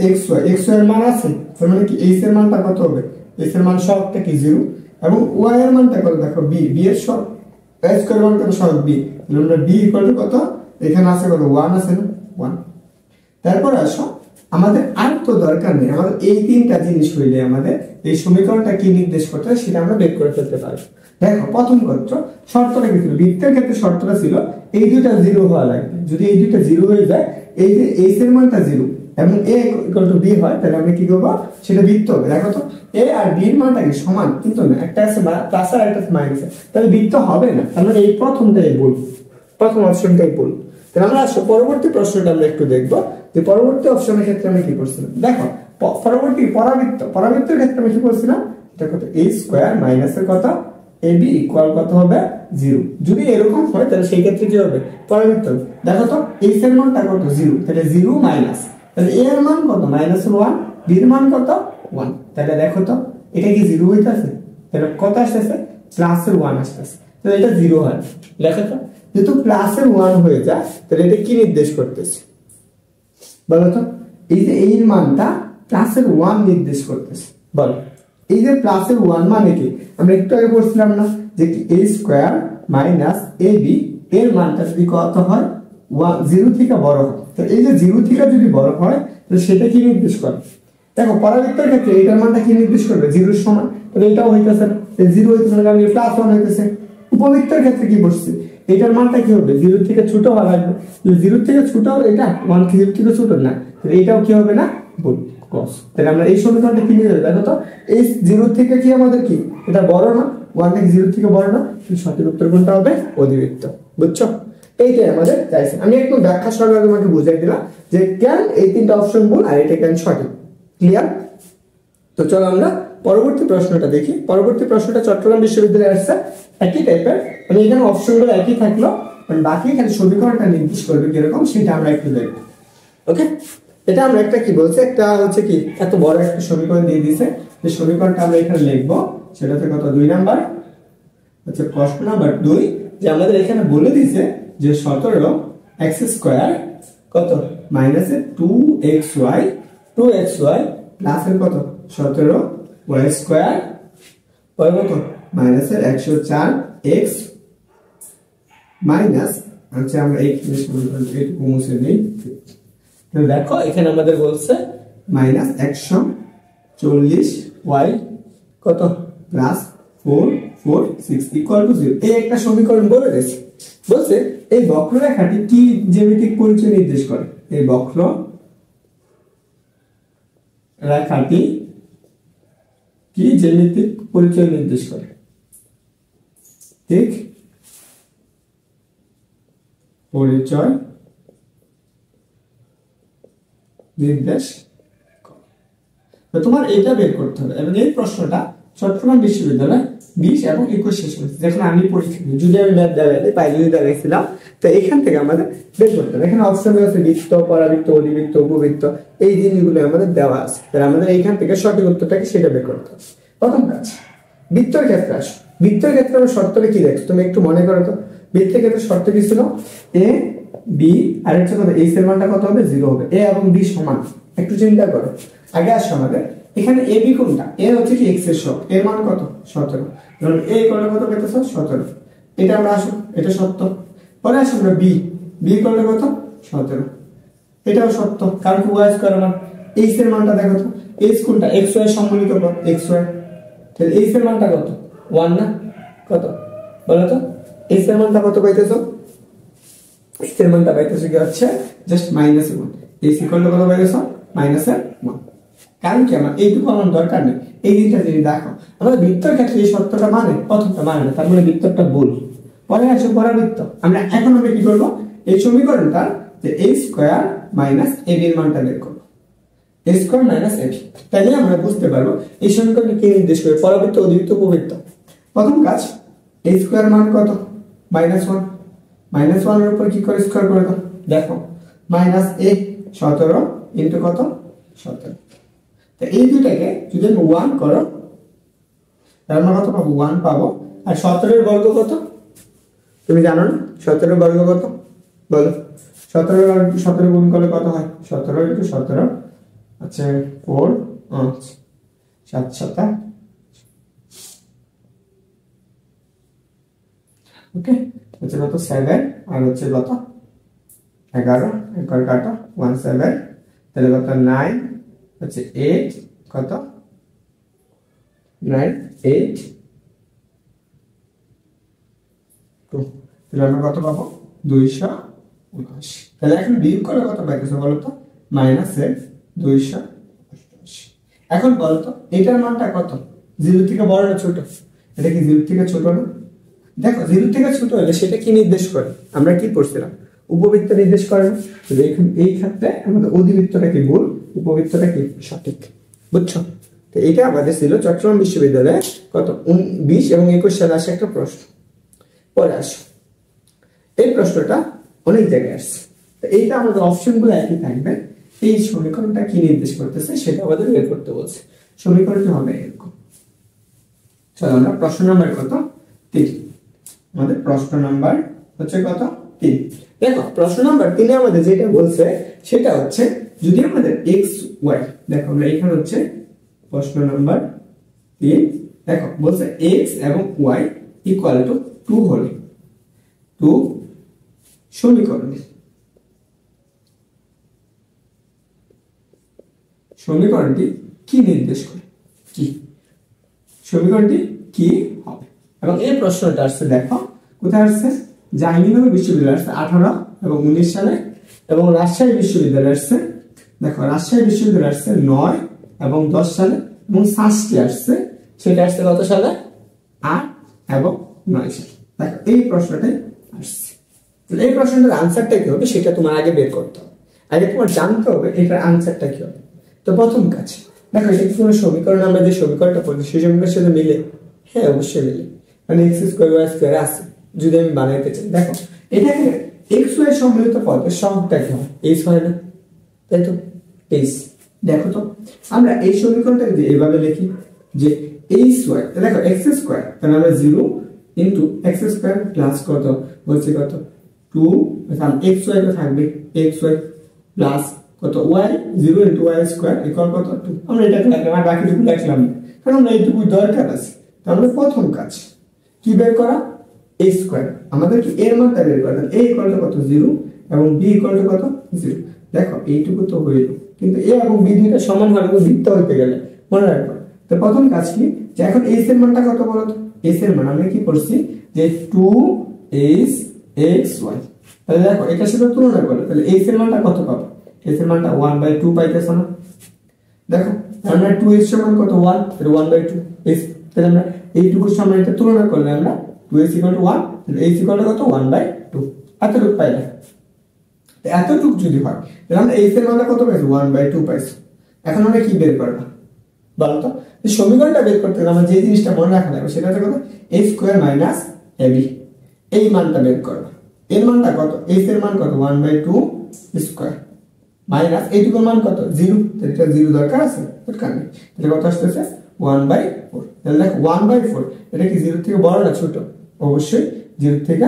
এক্স ওয়াই এর মান আছে, তার মানে কি এইচ এর মানটা কত হবে, এইচ এর মান সহগটা কি 0, এবং ওয়াই এর মানটা কত দেখো বি, বি এর সহগ a স্কয়ার মান কত সহগ বি, তাহলে আমরা বি ইকুয়াল টু কত, এখানে আছে কত 1 আছে না 1। তারপর আসো আমাদের আর তো দরকার নেই, আমাদের এই তিনটা জিনিস হইলে আমাদের এই সমীকরণটা কি নির্দেশ করতে হয় সেটা আমরা বের করে ফেলতে পারবো। দেখো প্রথম ক্ষেত্র শর্তটা কি ছিল, বৃত্তের ক্ষেত্রে শর্তটা ছিল এই দুইটা জিরো হওয়া লাগবে, যদি এই দুইটা জিরো হয়ে যায়, এই যে এইচ এর মানটা জিরো এবং a ইকুয়াল টু বি হয়, তাহলে আমরা কি করব সেটা বৃত্ত হবে। দেখো তো a আর b এর মানটা কি সমান, কিন্তু না, একটা আছে প্লাস আর একটা আছে মাইনাস, তাহলে বৃত্ত হবে না, তাহলে এই প্রথমটাই ভুল, প্রথম অপশনটাই ভুল। তাহলে আমরা আসলে পরবর্তী প্রশ্নটা আমরা একটু দেখবো যে পরবর্তী অপশনের ক্ষেত্রে আমি কি করছিলাম। দেখো পরবর্তী পরাবৃত্তের ক্ষেত্রে আমি কি করছিলাম, এটা কত a স্কয়ার মাইনাস এর কত ab ইকুয়াল কত হবে 0। যদি এরকম হয় তাহলে সেই ক্ষেত্রে কি হবে পরাবৃত্ত। দেখো তো a এর মানটা কত 0, তাহলে 0 মাইনাস, তাহলে a এর মান কত মাইনাস 1, b এর মান কত 1, তাহলে দেখো তো এটা কি 0 হইতাছে, তাহলে কত আসতেছে প্লাস এর 1 আসতেছে, তাহলে এটা 0 হয়। দেখো তো যেহেতু প্লাস এর 1 হয়ে যায় তাহলে এটা কি নির্দেশ করতেছে বলো তো, এই যে এই মানটা প্লাস এর 1 নির্দেশ করতেছে, বলো এই যে প্লাস এর 1 মানে কি, আমরা একটু আগে বলছিলাম না যে কি a স্কয়ার মাইনাস ab এর মানটা যদি কত হয় 0 থেকে বড় হয়, তো এই যে 0 থেকে যদি বড় হয় তাহলে সেটা কি নির্দেশ করে, দেখো পরাবৃত্তের ক্ষেত্রে এটার মানটা কি নির্দেশ করবে 0 এর সমান, তাহলে এটাও হইতাছে না, 0 হইতাছে না কারণ প্লাস 1 হইতাছে। উপবৃত্তের ক্ষেত্রে কি বলছে, এটার মানটা কি হবে 0 থেকে ছোট হওয়া লাগবে, 0 থেকে ছোট হলে এটা 1 থেকে ছোট না, তাহলে এটাও কি হবে না ভুল ক্রস। তাহলে আমরা এই সমীকরণটা কি নিয়ে দেখো তো এই 0 থেকে কি আমাদের কি এটা বড় না, 1 থেকে 0 থেকে বড় না, সঠিক উত্তর কোনটা হবে অধিবৃত্ত। বুঝছো, এইটাই আমাদের চাইছে। আমি একদম ব্যাখ্যা সহকারে তোমাকে বুঝাই দিলাম যে কেন এই তিনটা অপশন ভুল আর এটা কেন সঠিক। ক্লিয়ার? তো চলো আমরা পরবর্তী প্রশ্নটা দেখি। পরবর্তী প্রশ্নটা চট্টগ্রাম বিশ্ববিদ্যালয়ে আসছে, একই টাইপের, মানে এখানে অপশনগুলো একই থাকলো, মানে বাকি খালি সমীকরণটা নির্দেশ করবে কিরকম সেটা আমরা একটু দেখব। ওকে, এটা আমরা একটা কি বলছে, একটা হচ্ছে কি এত বড় একটা সমীকরণ দিয়ে দিয়েছে, যে সমীকরণটা আমরা এখানে লিখবো সেটাতে কত 2 নাম্বার হচ্ছে প্রশ্ন নাম্বার 2, যে আমাদের এখানে বলে দিয়েছে যে 17 x স্কয়ার কত মাইনাস 2xy প্লাস এর কত 17 y স্কয়ার y কত মাইনাস এর 104x মাইনাস, আচ্ছা আমরা এই একটু মুছে দেই। তো দেখো এখানে আমাদের বলছে মাইনাস 140y কত প্লাস 446 ইকুয়াল টু 0, এই একটা সমীকরণ বলে দিয়েছে। বলছে এই বক্ররেখাটি কি জ্যামিতিক পরিচয় নির্দেশ করে, এই বক্ররেখাটি কি জ্যামিতিক পরিচয় নির্দেশ করে, ঠিক পরিচয় নির্দেশ করে। তো তোমার এটা বের করতে হবে এবং এই প্রশ্নটা চট্টগ্রাম বিশ্ববিদ্যালয় 20 এবং 21 শেষ হয়েছে, যেখানে আমি পরীক্ষা দিই, যদি আমি ম্যাথ দেওয়ালে বায়োলজি দেখাইছিলাম। তো এখান থেকে আমাদের বের করতে হবে। এখানে অপশন আছে বৃত্ত, পরাবৃত্ত, অধিবৃত্ত, উপবৃত্ত, এই জিনিসগুলো আমাদের দেওয়া আছে। তাহলে আমাদের এইখান থেকে সঠিক উত্তরটাকে সেটা বের করতে হবে। প্রথম কাজ, বৃত্তের ক্ষেত্রে আসো। বৃত্তের ক্ষেত্রে আমরা শর্তটা কি দেখছো তুমি একটু মনে করো তো। বৃত্তের ক্ষেত্রে শর্ত কি ছিল? এ বি আর হচ্ছে কত, এই এর মানটা কত হবে? 0 হবে। এ এবং বি সমান, একটু চিন্তা করো। আগে আসো আমাদের এখানে এ বি কোনটা? এ হচ্ছে কি এক্স এর সহগ, এর মান কত? 17। ধরুন এ করলে কত পেতেছ? 17। এটা আমরা আসো, এটা সত্য। পরে আসো আমরা বি, বি করলে কত? 17। এটাও সত্য, কারণ কি ওয়াই স্কয়ার মান। এক্স এর মানটা দেখো তো, এক্স কোনটা? এক্স ওয়াই সম্মিলিত পদ, এক্স ওয়াই। তাহলে এক্স এর মানটা কত? 1 না? কত বলো তো? এক্স এর মানটা কত পাইতেছো? এক্স এর মানটা পাইতেছো কি হচ্ছে জাস্ট -1। এক্স ইকুয়াল টু কত পাইতেছো? -1। কারণ কি আমার এইটুকু আমার দরকার নেই। এই জিনিসটা যদি দেখো, আমরা বৃত্তের ক্ষেত্রে এই শর্তটা মানে, প্রথমটা মানে না, তার মানে বৃত্তটা ভুল। পরে আসো পরাবৃত্ত। আমরা এখন কি করবো? এই সমীকরণটা যে a স্কয়ার মাইনাস ab এর মানটা বের করব। a স্কয়ার মাইনাস ab, তাহলে আমরা বুঝতে পারবো এই সমীকরণটা কি নির্দেশ করে, পরাবৃত্ত, অধিবৃত্ত, উপবৃত্ত। প্রথম কাজ, a স্কয়ার মান কত? -1। -1 এর উপর কি করে স্কয়ার করে দাও? দেখো মাইনাস a 17 ইনটু কত? 17। তো এই দুটাকে যদি আমি 1 করো, তাহলে আমরা কত পাবো? 1 পাবো। আর 17 এর বর্গ কত? তুমি জানো না 17 এর বর্গ কত? বলো। 17 গুণ করলে কত হয়? 17 ইনটু 17 আচ্ছা 4 7 7 ওকে, হচ্ছে কত? 7 আর হচ্ছে কত? 11 11 কাটো 1 7, তাহলে কত? 9 হচ্ছে 8 কত? 9 8 2, তাহলে আমরা কত পাবো? 279। তাহলে এখন বিয়োগ করে কত পাইতেছো বলো তো? -288। এখন বলো তো এটার মানটা কত? 0 থেকে বড় না ছোট? এটা কি 0 থেকে ছোট না? দেখো 0 থেকে ছোট হলে সেটা কি নির্দেশ করে? আমরা কি পড়ছিলাম? উপবৃত্ত নির্দেশ করে না? এই ক্ষেত্রে আমাদের অধিবৃত্তটা কি ভুল, উপবৃত্তটা কি সঠিক। বুঝছো? তো এটা আমাদের ছিল চট্টগ্রাম বিশ্ববিদ্যালয়ে কত 20 এবং 21 সালে আসা একটা প্রশ্ন। পরে আসো, এই প্রশ্নটা অনেক জায়গায় আসছে। তো এইটা আমাদের অপশনগুলো একই থাকবে। এই সমীকরণটা কি নির্দেশ করতেছে সেটা আমাদের বের করতে বলছে। সমীকরণটা হবে এরকম। চলো আমরা প্রশ্ন নাম্বার কত? 3। আমাদের প্রশ্ন নাম্বার হচ্ছে কত? 3। দেখো প্রশ্ন নাম্বার 3 আমাদের যেটা বলছে সেটা হচ্ছে যদি আমাদের x y, দেখো আমরা এখানে হচ্ছে প্রশ্ন নাম্বার 3, দেখো বলছে x এবং y ইকুয়াল টু 2 হলে 2 সমীকরণটি কি নির্দেশ করে, কি সমীকরণটি কি হবে। এবং এই প্রশ্নটা আসছে দেখো কোথায় আসছে? জাহাঙ্গীরনগর বিশ্ববিদ্যালয় আসছে 18 এবং 19 সালে, এবং রাজশাহী বিশ্ববিদ্যালয় আসছে, দেখো রাজশাহী বিশ্ববিদ্যালয় আসছে 9 এবং 10 সালে, এবং শাস্তি আসছে, সেটা আসছে কত সালে? 8 এবং 9 সালে। দেখো এই প্রশ্নটাই আসছে। তাহলে এই প্রশ্নটার আনসারটা কি হবে সেটা তোমার আগে বের করতে হবে। আগে তোমার জানতে হবে এটার আনসারটা কি হবে। তো প্রথম কাজ, দেখো এটা কি কোনো সমীকরণ? আমরা যে সমীকরণটা পড়ছি সেই সমীকরণের সাথে মিলে? হ্যাঁ অবশ্যই মিলে, মানে x স্কয়ার y স্কয়ার আছে। যদি আমি বানাইতে চাই, দেখো এটাকে x y সম্মিলিত পদের সহগটা কি হয়? h হয় না, তাই তো? h। দেখো তো আমরা এই সমীকরণটাকে যদি এইভাবে লিখি যে h y, দেখো x স্কয়ার, তাহলে আমরা 0 ইনটু x স্কয়ার প্লাস কত হচ্ছে কত 2, তাহলে x y তো থাকবে x y প্লাস কত y 0 into y square equal কত 2। আমরা এটা লিখলাম আর বাকিটুকু লিখলাম না, কারণ আমরা এইটুকু দরকার আছে। তাহলে প্রথম কাজ কি বের করা? a square. আমাদের কি এর মানটা বের করা, a ইকুয়াল টু কত 0 এবং b ইকুয়াল টু কত 0। দেখো এইটুকু তো হইল, কিন্তু a এবং b দুইটা সমান হবে বৃত্ত হইতে গেলে, মনে রাখবা। তো প্রথম কাজ কি, যে এখন h এর মানটা কত বলো তো? h এর মান আমরা কি করছি যে 2h xy, তাহলে দেখো এটার সাথে তুলনা করলে তাহলে h এর মানটা কত পাবো? h এর মানটা 1/2 পাইতেছো না? দেখো আমরা 2h সমান কত 1, তাহলে 1/2 h, তাহলে আমরা এইটুকুর সামনে এটা তুলনা করলে আমরা 2h = 1, তাহলে h = কত 1/2 এতটুকু পাইলাম। এতটুকু যদি হয় তাহলে আমরা এইচ এর মানটা কত পাইছি 1/2 পাইছি। এখন আমরা কি বের করব বলতো? এই সমীকরণটা বের করতে গেলে আমরা যে জিনিসটা মনে রাখা লাগবে সেটা হচ্ছে কত, a স্কয়ার মাইনাস ab, এই মানটা বের করব। এর মানটা কত, h এর মান কত 1/2 স্কয়ার মাইনাস এইটুকুর মান কত 0, তাহলে এটা 0 দরকার আছে, দরকার নেই, তাহলে কত আসতেছে 1/4। তাহলে দেখো 1/4 এটা কি 0 থেকে বড় না ছোট? অবশ্যই 0 থেকে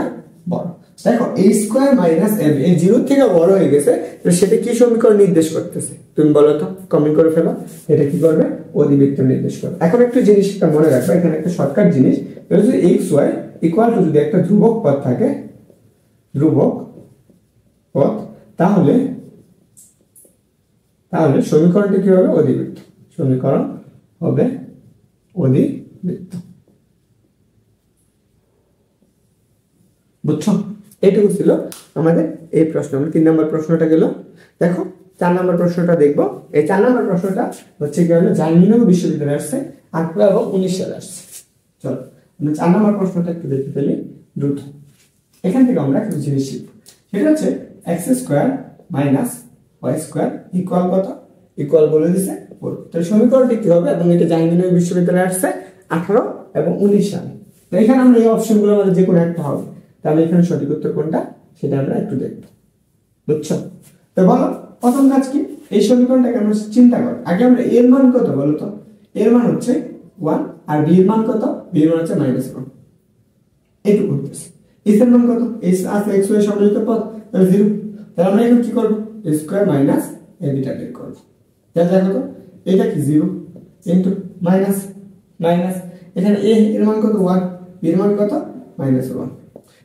বড়। দেখো a স্কয়ার মাইনাস ab এই 0 থেকে বড় হয়ে গেছে, তো সেটা কি সমীকরণ নির্দেশ করতেছে তুমি বলো তো, কমেন্ট করে ফেলো। এটা কি করবে, অধিবৃত্ত নির্দেশ করবে। এখন একটু জিনিসটা মনে রাখবে, এখানে একটা শর্টকাট জিনিস, যদি xy ইকুয়াল টু যদি একটা ধ্রুবক পদ থাকে, ধ্রুবক পদ, তাহলে সমীকরণটি কি হবে, অধিবৃত্ত। সমীকরণ হবে অধিবৃত্ত। বুঝছো? এইটুকু ছিল আমাদের এই প্রশ্ন। 3 নম্বর প্রশ্নটা গেল। দেখো 4 নম্বর প্রশ্নটা দেখবো। এই 4 নম্বর প্রশ্নটা হচ্ছে কি হলো, জাহাঙ্গীরনগর বিশ্ববিদ্যালয়ে আসছে 18 এবং 19 সালে আসছে। চলো আমরা 4 নম্বর প্রশ্নটা একটু দেখে ফেলি দ্রুত। এখান থেকে আমরা কিছু জিনিস শিখবো, সেটা হচ্ছে x square minus y square equal কত, ইকুয়াল বলে দিছে 4। তাহলে সমীকরণটি কি হবে, এবং এটা জাহাঙ্গীরনগর বিশ্ববিদ্যালয়ে আসছে 18 এবং 19 সালে। তো এখানে আমরা এই অপশনগুলোর মধ্যে যে কোনো একটা হবে, তাহলে এখানে সঠিক উত্তর কোনটা সেটা আমরা একটু দেখব। বুঝছো? তো বলো প্রথম কাজ কি, এই সমীকরণটাকে আমরা চিন্তা করি। আগে আমরা এর মান কত বলো তো, এর মান হচ্ছে 1 আর b এর মান কত, b এর মান হচ্ছে -1, এইটুকু হচ্ছে। s এর মান কত, s আছে x y সমন্বিত পদ, তাহলে 0। তাহলে আমরা এখন কি করব, a স্কয়ার মাইনাস ab টা বের করব। তাহলে দেখো তো এটা কি 0 ইনটু মাইনাস মাইনাস, এখানে a এর মান কত 1, b এর মান কত -1,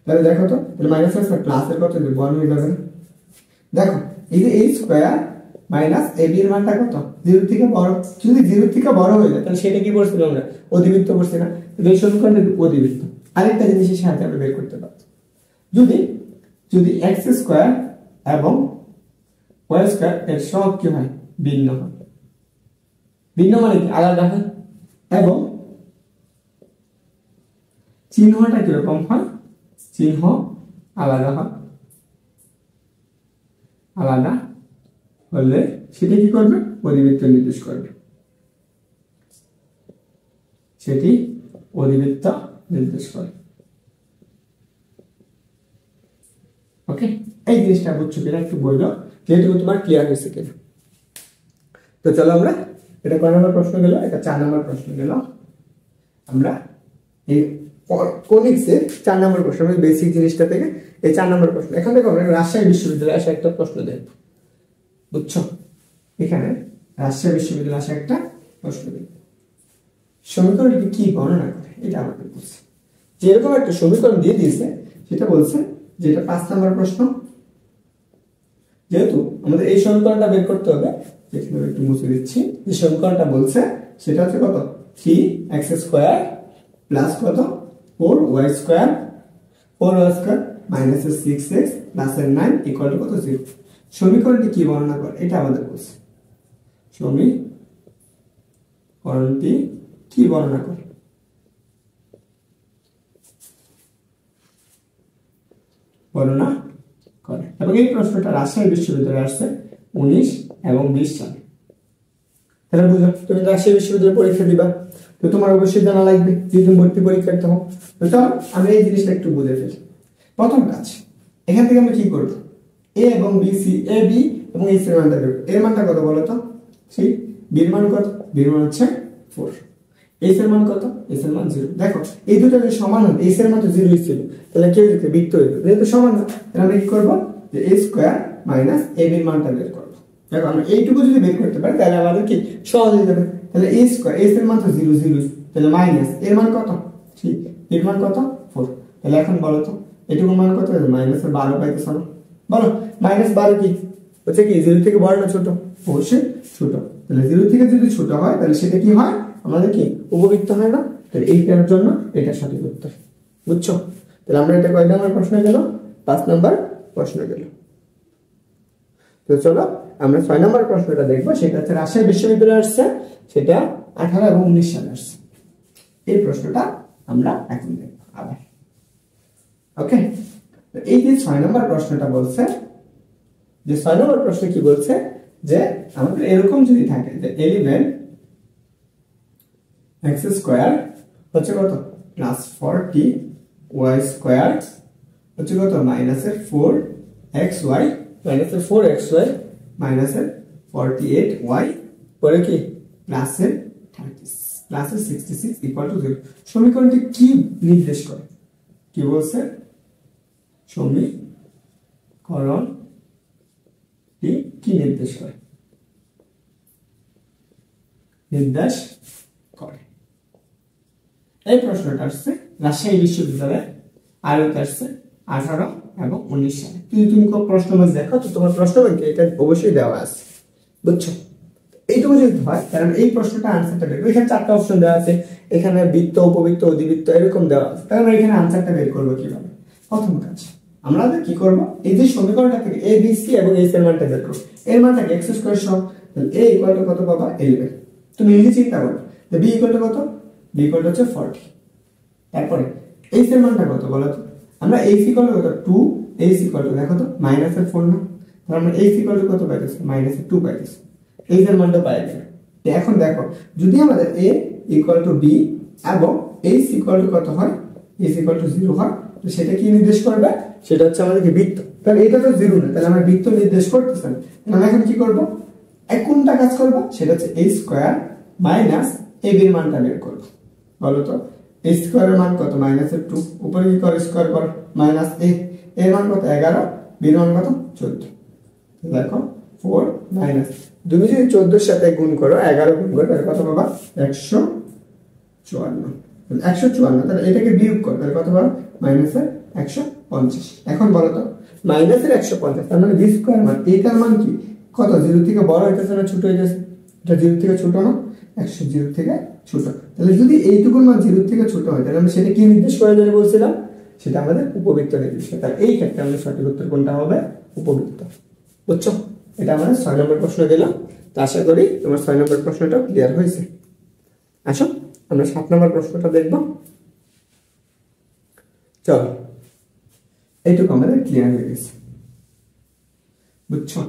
তাহলে দেখো তো তাহলে মাইনাস আছে প্লাস এর কত 1 হয়ে যাবে। দেখো এই যে a স্কয়ার মাইনাস ab এর মানটা কত 0 থেকে বড়, যদি 0 থেকে বড় হয়ে যায় তাহলে সেটা কি করছিল আমরা, অধিবৃত্ত করছি না? তাহলে এই সমীকরণটা অধিবৃত্ত। আরেকটা জিনিসের সাথে আমরা বের করতে পারব, যদি x স্কয়ার এবং y স্কয়ার এর সহগ কি হয়, ভিন্ন হয়। ভিন্ন মানে কি, আলাদা হয়, এবং চিহ্নটা কিরকম হয়, চিহ্ন আলাদা হয়। আলাদা হলে সেটা কি করবে, অধিবৃত্ত নির্দেশ করবে, সেটি অধিবৃত্ত নির্দেশ করে। ওকে, এই জিনিসটা বুঝছো কিনা একটু বললো, যেহেতু তোমার ক্লিয়ার হয়েছে কিনা। তো চলো আমরা, এটা কয় নম্বর প্রশ্ন গেল, এটা 4 নম্বর প্রশ্ন গেল। আমরা এই কোনিক্সের 4 নম্বর প্রশ্ন, বেসিক জিনিসটা থেকে এই 4 নম্বর প্রশ্ন। এখান থেকে আমরা রাজশাহী বিশ্ববিদ্যালয়ে আসা একটা প্রশ্ন দেখব। বুঝছো? এখানে রাজশাহী বিশ্ববিদ্যালয়ে আসা একটা প্রশ্ন দেখব, সমীকরণটি কি বর্ণনা করে এটা আমাদের বলছে। যেরকম একটা সমীকরণ দিয়ে দিয়েছে, সেটা বলছে যে এটা 5 নম্বর প্রশ্ন। যেহেতু আমাদের এই সমীকরণটা বের করতে হবে, যেখানে একটু মুছে দিচ্ছি, যে সমীকরণটা বলছে সেটা হচ্ছে কত, 3x স্কয়ার প্লাস কত 4y square, 4y square minus 6x plus 9 equal to কত 0। সমীকরণটি কি বর্ণনা করে এটা আমাদের বলছে। সমীকরণটি কি বর্ণনা করে, বর্ণনা করে। এবং এই প্রশ্নটা রাজশাহী বিশ্ববিদ্যালয়ে আসছে 19 এবং 20 সালে। তাহলে বুঝো, তুমি রাজশাহী বিশ্ববিদ্যালয়ে পরীক্ষা দিবা, তো তোমার অবশ্যই জানা লাগবে যে তুমি ভর্তি পরীক্ষার্থী হও। তো চলো আমরা এই জিনিসটা একটু বুঝে ফেলি। প্রথম কাজ, এখান থেকে আমরা কি করব, a এবং b, c, a b এবং h এর মানটা বের করব। এর মানটা কত বলো তো, 3, b এর মান কত, b এর মান হচ্ছে 4, h এর মান কত, h এর মান 0। দেখো এই দুটো যদি সমান হয়, h এর মান তো 0 ছিল, তাহলে কি হইছে, বৃত্ত হইছে, যেহেতু সমান না, তাহলে আমরা কি করব, যে a স্কয়ার মাইনাস ab এর মানটা বের করব। দেখো আমরা এইটুকু যদি বের করতে পারি তাহলে আমাদের কি সহজ হয়ে যাবে। তাহলে a স্কয়ার, h এর মান তো 0 0, তাহলে মাইনাস এর মান কত 3, এর মান কত 4। তাহলে এখন বলো তো এটুকু মান কত হবে, মাইনাসের 12 পাইতেছ না? বলো -12 কি হচ্ছে, কি 0 থেকে বড় না ছোট? অবশ্যই ছোট। তাহলে 0 থেকে যদি ছোট হয় তাহলে সেটা কি হয়, আমাদের কি উপবৃত্ত হয় না? তাহলে এইটার জন্য এটা সঠিক উত্তর। বুঝছো? তাহলে আমরা এটা কয় নম্বর প্রশ্ন গেল, 5 নম্বর প্রশ্ন গেল। তো চলো আমরা 6 নম্বর প্রশ্নটা দেখবো, সেটা হচ্ছে রাজশাহী বিশ্ববিদ্যালয়ে আসছে, সেটা 18 এবং 19 সালে আসছে। এই প্রশ্নটা আমরা এখন দেখব আবার। ওকে, তো এই যে 6 নম্বর প্রশ্নটা বলছে যে 6 নম্বর প্রশ্নে কি বলছে যে আমাদের এরকম যদি থাকে যে 11 x স্কয়ার হচ্ছে কত প্লাস 40 y স্কয়ার হচ্ছে কত মাইনাসের 4xy মাইনাসের 4xy মাইনাসের 48y পরে কি প্লাসের 66 ইকুয়াল টু 0 সমীকরণটি কি নির্দেশ করে কি বলছে সমীকরণটি কি নির্দেশ করে এই প্রশ্নটা আসছে রাজশাহী বিশ্ববিদ্যালয়ে আয়োজিত আসছে 18 এবং 19 সালে তুমি প্রশ্ন ব্যাংক দেখো তো তোমার প্রশ্ন ব্যাংকে এটা অবশ্যই দেওয়া আছে বুঝছো এইটুকু যদি হয় কারণ এই প্রশ্নটা আনসারটা বের এখানে 4টা অপশন দেওয়া আছে এখানে বৃত্ত উপবৃত্ত অধিবৃত্ত এরকম দেওয়া আছে তাহলে এখানে আনসারটা বের করব কিভাবে প্রথম কাজ আমরা কি করব এই যে সমীকরণটা থেকে a b c এবং s এর মানটা বের করব এর মানটাকে x স্কয়ার সহ a ইকুয়াল টু কত পাবা 11 তুমি নিজে চিন্তা করো যে b ইকুয়াল টু কত b ইকুয়াল টু হচ্ছে 40 তারপরে s এর মানটা কত বলো তো আমরা a ইকুয়াল টু কত 2 a ইকুয়াল টু দেখো তো মাইনাসের 4 না তাহলে আমরা a ইকুয়াল টু কত পাইতেছি মাইনাসের 2 পাইতেছি এই এর মানটা পাই গেল এখন দেখো যদি আমাদের a ইকুয়াল টু b এবং h ইকুয়াল টু কত হয় h ইকুয়াল টু 0 হয় তো সেটা কি নির্দেশ করবে সেটা হচ্ছে আমাদের কি বৃত্ত তাহলে এটা তো 0 না তাহলে আমরা বৃত্ত নির্দেশ করতেছি না আমরা এখন কি করব কোনটা কাজ করব সেটা হচ্ছে a স্কয়ার মাইনাস a এর মানটা বের করব বলো তো a স্কয়ার এর মান কত মাইনাসের 2 উপরে কি করে স্কয়ার করো মাইনাস a এর মান কত 11 b এর মান কত 14 দেখো 4 মাইনাস তুমি যদি 14 এর সাথে গুণ করো 11 গুণ করো তাহলে কত পাবা 154 তাহলে এটাকে বিয়োগ করো তাহলে কত পাবা মাইনাসের 150 এখন বলো তো মাইনাসের 150 তার মানে b স্কয়ার মান এইটার মান কি কত 0 থেকে বড় হইতেছে না ছোট হইতেছে এটা 0 থেকে ছোট না 100 থেকে ছোট তাহলে যদি এইটুকুর মান 0 থেকে ছোট হয় তাহলে আমরা সেটা কি নির্দেশ করে জানি বলছিলাম সেটা আমাদের উপবৃত্ত নির্দেশ করে তাহলে এই ক্ষেত্রে আমাদের সঠিক উত্তর কোনটা হবে উপবৃত্ত বুঝছো এটা আমাদের 6 নম্বর প্রশ্ন দিলাম তো আশা করি তোমার 6 নম্বর প্রশ্নটা ক্লিয়ার হয়েছে আসো আমরা 7 নম্বর প্রশ্নটা দেখব চলো এইটুকু আমাদের ক্লিয়ার হয়ে গেছে বুঝছো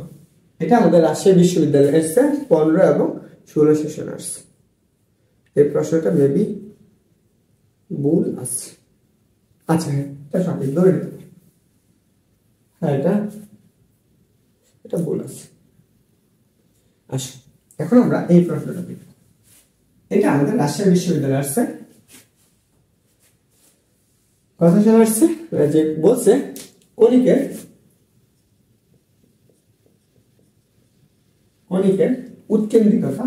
এটা আমাদের রাজশাহী বিশ্ববিদ্যালয়ে এসেছে 15 এবং 16 সেশন আসছে এই প্রশ্নটা মেবি ভুল আছে আচ্ছা হ্যাঁ এটা সঠিক ধরে নিতে হ্যাঁ এটা ভুল আছে আসো এখন আমরা এই প্রশ্নটা দেখব এটা আমাদের রাজশাহী বিশ্ববিদ্যালয়ে আসছে কথা শোনা আসছে যে বলছে কণিকের উৎকেন্দ্রিকতা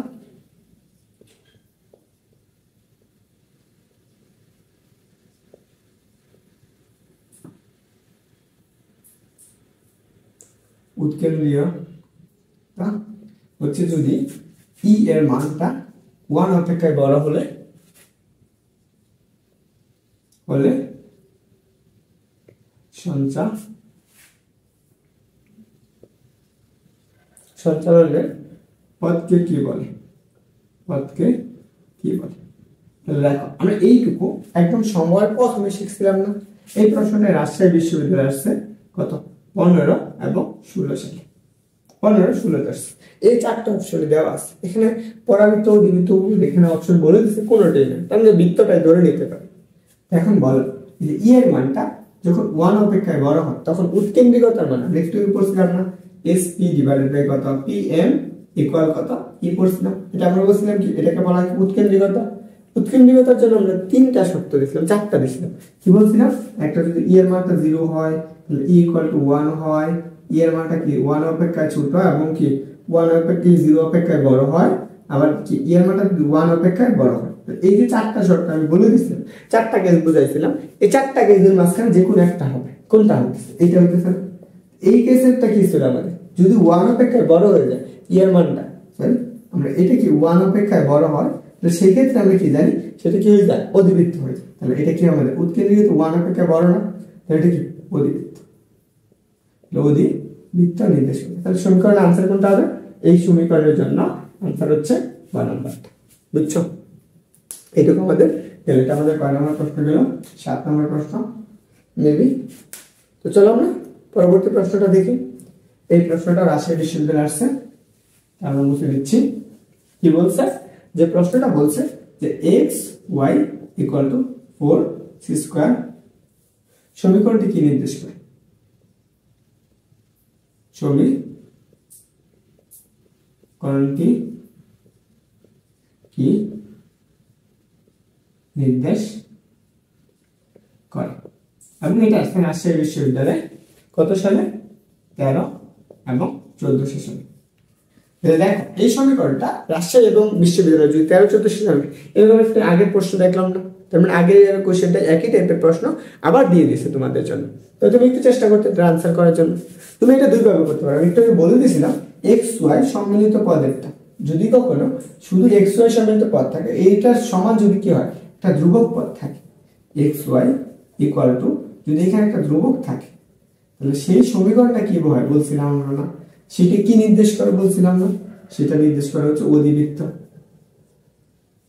হচ্ছে যদি ই এর মানটা 1 অপেক্ষায় বড় হলে সঞ্চালনের পদকে কি বলে তাহলে দেখো আমরা এইটুকু একদম সময়ের প্রথমে শিখছিলাম না এই প্রশ্নটা রাজশাহী বিশ্ববিদ্যালয়ে আসছে কত 15 এবং 16 সালে 15-16 আসছে এই 4টা অপশনে দেওয়া আছে এখানে পরাবৃত্ত দ্বিবৃত্ত এখানে অপশন বলে দিচ্ছে কোনটাই না তাহলে বৃত্তটাই ধরে নিতে পারি এখন বলো যে ই এর মানটা যখন 1 অপেক্ষায় বড় হয় তখন উৎকেন্দ্রিকতার মান নেক্সট উইক পড়ছিলাম না SP ডিভাইডেড বাই কত PM ইকুয়াল কত কি পড়ছিলাম এটা আমরা বলছিলাম কি এটাকে বলা হয় উৎকেন্দ্রিকতার জন্য আমরা 3টা শর্ত দিয়েছিলাম 4টা দিয়েছিলাম কি বলছিলাম একটা যদি ই এর মানটা 0 হয় তাহলে ই ইকুয়াল টু 1 হয় ই এর মানটা কি 1 অপেক্ষায় ছোট এবং কি 1 অপেক্ষায় 0 অপেক্ষায় বড় হয় আবার কি ই এর মানটা 1 অপেক্ষায় বড় হয় এই যে 4টা শর্ত আমি বলে দিয়েছিলাম 4টা কেস বুঝাইছিলাম এই 4টা কেসের মাঝখানে যে কোনো একটা হবে কোনটা হবে এইটা হইতেছে এই কেসেরটা কি ছিল আমাদের যদি 1 অপেক্ষায় বড় হয়ে যায় ই এর মানটা সরি আমরা এটা কি 1 অপেক্ষায় বড় হয় তো সেই ক্ষেত্রে আমরা কি জানি সেটা কি হয়ে যায় অধিবৃত্ত হয়ে যায় তাহলে এটা কি আমাদের উৎকেন্দ্রিক 1 অপেক্ষায় বড় না তাহলে এটা কি অধিবৃত্ত নির্দেশ করে তাহলে সমীকরণের आंसर কোনটা হবে এই সমীকরণের জন্য आंसर হচ্ছে 1 নাম্বারটা বুঝছো এইটুকু আমাদের এটা আমাদের কয় নম্বর প্রশ্ন গেল 7 নম্বর প্রশ্ন মেবি তো চলো আমরা পরবর্তী প্রশ্নটা দেখি এই প্রশ্নটা রাজশাহী বিশ্ববিদ্যালয়ে আসছে, আমরা মুছে দিচ্ছি। কি বলছে, যে প্রশ্নটা বলছে যে x Y equal to 4c² সমীকরণটি কি নির্দেশ করে? সমীকরণটি কি নির্দেশ করে? এবং এটা আসছে রাজশাহী বিশ্ববিদ্যালয়ে কত সালে? 13 এবং 14 সালে। দেখো এই সমীকরণটা রাজশাহী এবং বিশ্ববিদ্যালয় যদি 13-14 সালে, এরকম একটা আগের প্রশ্ন দেখলাম না, তার মানে আগের কোশ্চেনটা একই টাইপের প্রশ্ন আবার দিয়ে দিয়েছে তোমাদের জন্য। তো তুমি একটু চেষ্টা করতে আনসার করার জন্য। তুমি এটা দুইভাবে করতে পারো। আমি একটু বলে দিয়েছিলাম এক্স ওয়াই সম্মিলিত পদেরটা যদি কখনো শুধু এক্স ওয়াই সম্মিলিত পদ থাকে, এইটার সমান যদি কি হয়, একটা ধ্রুবক পদ থাকে, এক্স ওয়াই ইকুয়াল টু, যদি এখানে একটা ধ্রুবক থাকে তাহলে সেই সমীকরণটা কি হয় বলছিলাম আমরা না, সেটা কি নির্দেশ করে বলছিলাম না, সেটা নির্দেশ করে হচ্ছে অধিবৃত্ত।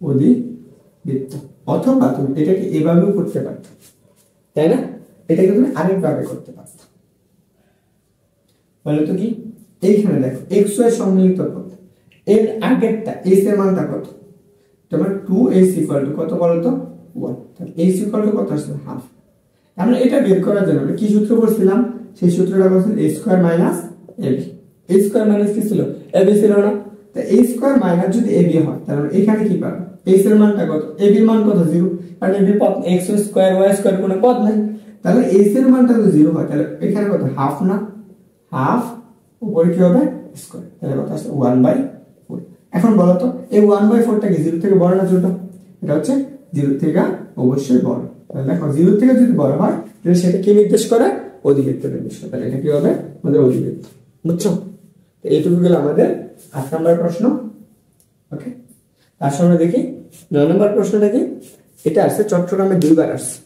অধিবৃত্ত। অথবা তুমি এটাকে এভাবেও করতে পারতো, তাই না? এটাকে তুমি আরেকভাবে করতে পারতো। বলো তো কি, এইখানে দেখো এক্স ওয়াই সম্মিলিত পদ, এর আগেরটা এস এর মানটা কত? তোমার 2s ইকুয়াল টু কত বলো তো? 1। তাহলে s ইকুয়াল টু কত আসছে? হাফ। আমরা এটা বের করার জন্য আমরা কি সূত্র করছিলাম? সেই সূত্রটা বলছিল a square minus ab। a square minus কি ছিল? ab ছিল না? তো a স্কয়ার মাইনাস যদি ab হয় তাহলে এখানে কি পাবো? s এর মানটা কত? ab এর মান কত? 0। কারণ ab পদ x স্কয়ার y স্কয়ার কোনো পদ নাই। তাহলে s এর মানটা যদি 0 হয় তাহলে এখানে কত? হাফ না? হাফ উপরে কি হবে? স্কয়ার। তাহলে কত আসছে? 1/4। এখন বলো তো এই 1/4 টা কি 0 থেকে বড় না ছোট? এটা হচ্ছে 0 থেকে অবশ্যই বড়। তাহলে দেখো 0 থেকে যদি বড় হয় তাহলে সেটা কি নির্দেশ করে? অধিবৃত্ত নির্দেশ করে। তাহলে এটা কি হবে? আমাদের অধিবৃত্ত। বুঝছো? তো এইটুকু গেল আমাদের 8 নম্বর প্রশ্ন। ওকে, তার সঙ্গে দেখি 9 নম্বর প্রশ্নটা কি? এটা আসছে চট্টগ্রামে 2 বার আসছে।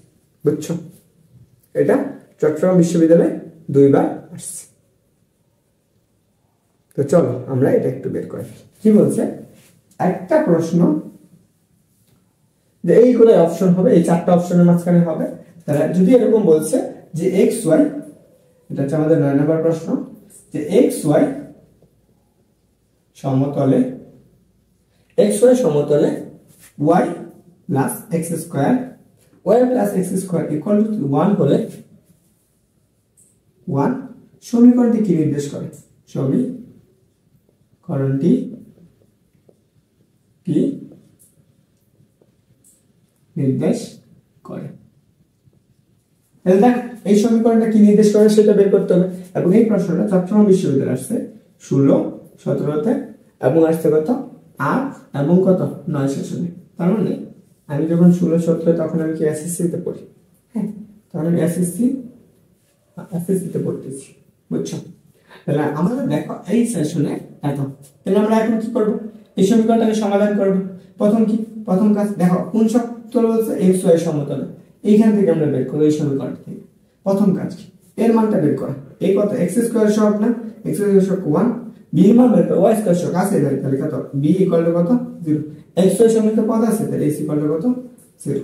বুঝছো? এটা চট্টগ্রাম বিশ্ববিদ্যালয়ে 2 বার আসছে। তো চলো আমরা এটা একটু বের করি। কি বলছে? একটা প্রশ্ন যে এইগুলো অপশন হবে, এই 4টা অপশনের মাঝখানে হবে। তাহলে যদি এরকম বলছে যে এক্স ওয়াই, এটা হচ্ছে আমাদের 9 নম্বর প্রশ্ন, যে এক্স ওয়াই সমতলে y plus x square equal to 1 হলে 1 সমীকরণটি কি নির্দেশ করে? সমীকরণটি কি নির্দেশ করে? তাহলে দেখ এই সমীকরণটা কি নির্দেশ করে সেটা বের করতে হবে। এবং এই প্রশ্নটা চট্টগ্রাম বিশ্ববিদ্যালয়ে আসছে 16, 17-তে এবং আসছে কত? 8 এবং কত? 9 সেশনে। তার মানে আমি যখন 16, 17 তখন আমি কি এসএসসি তে পড়ি? হ্যাঁ, তখন আমি এসএসসি তে পড়তেছি। বুঝছো? তাহলে আমাদের দেখো এই সেশনে এত। তাহলে আমরা এখন কি করব? এই সমীকরণটাকে সমাধান করব। প্রথম কাজ দেখো কোন সমতল বলছে? এক্স ওয়াই সমতলে। এইখান থেকে আমরা বের করব এই সমীকরণ থেকে। প্রথম কাজ কি? এর মানটা বের করা। এই কত? এক্স স্কয়ার সহগ না? এক্স স্কয়ার সহগ 1, বি এর মান বের করো, ওয়াই স্কয়ার সহগ আছে তাহলে কত? বি ইকুয়াল টু কত? 0। এক্স ওয়াই সমীকরণ পদ আছে তাহলে এক্স ইকুয়াল টু কত? 0।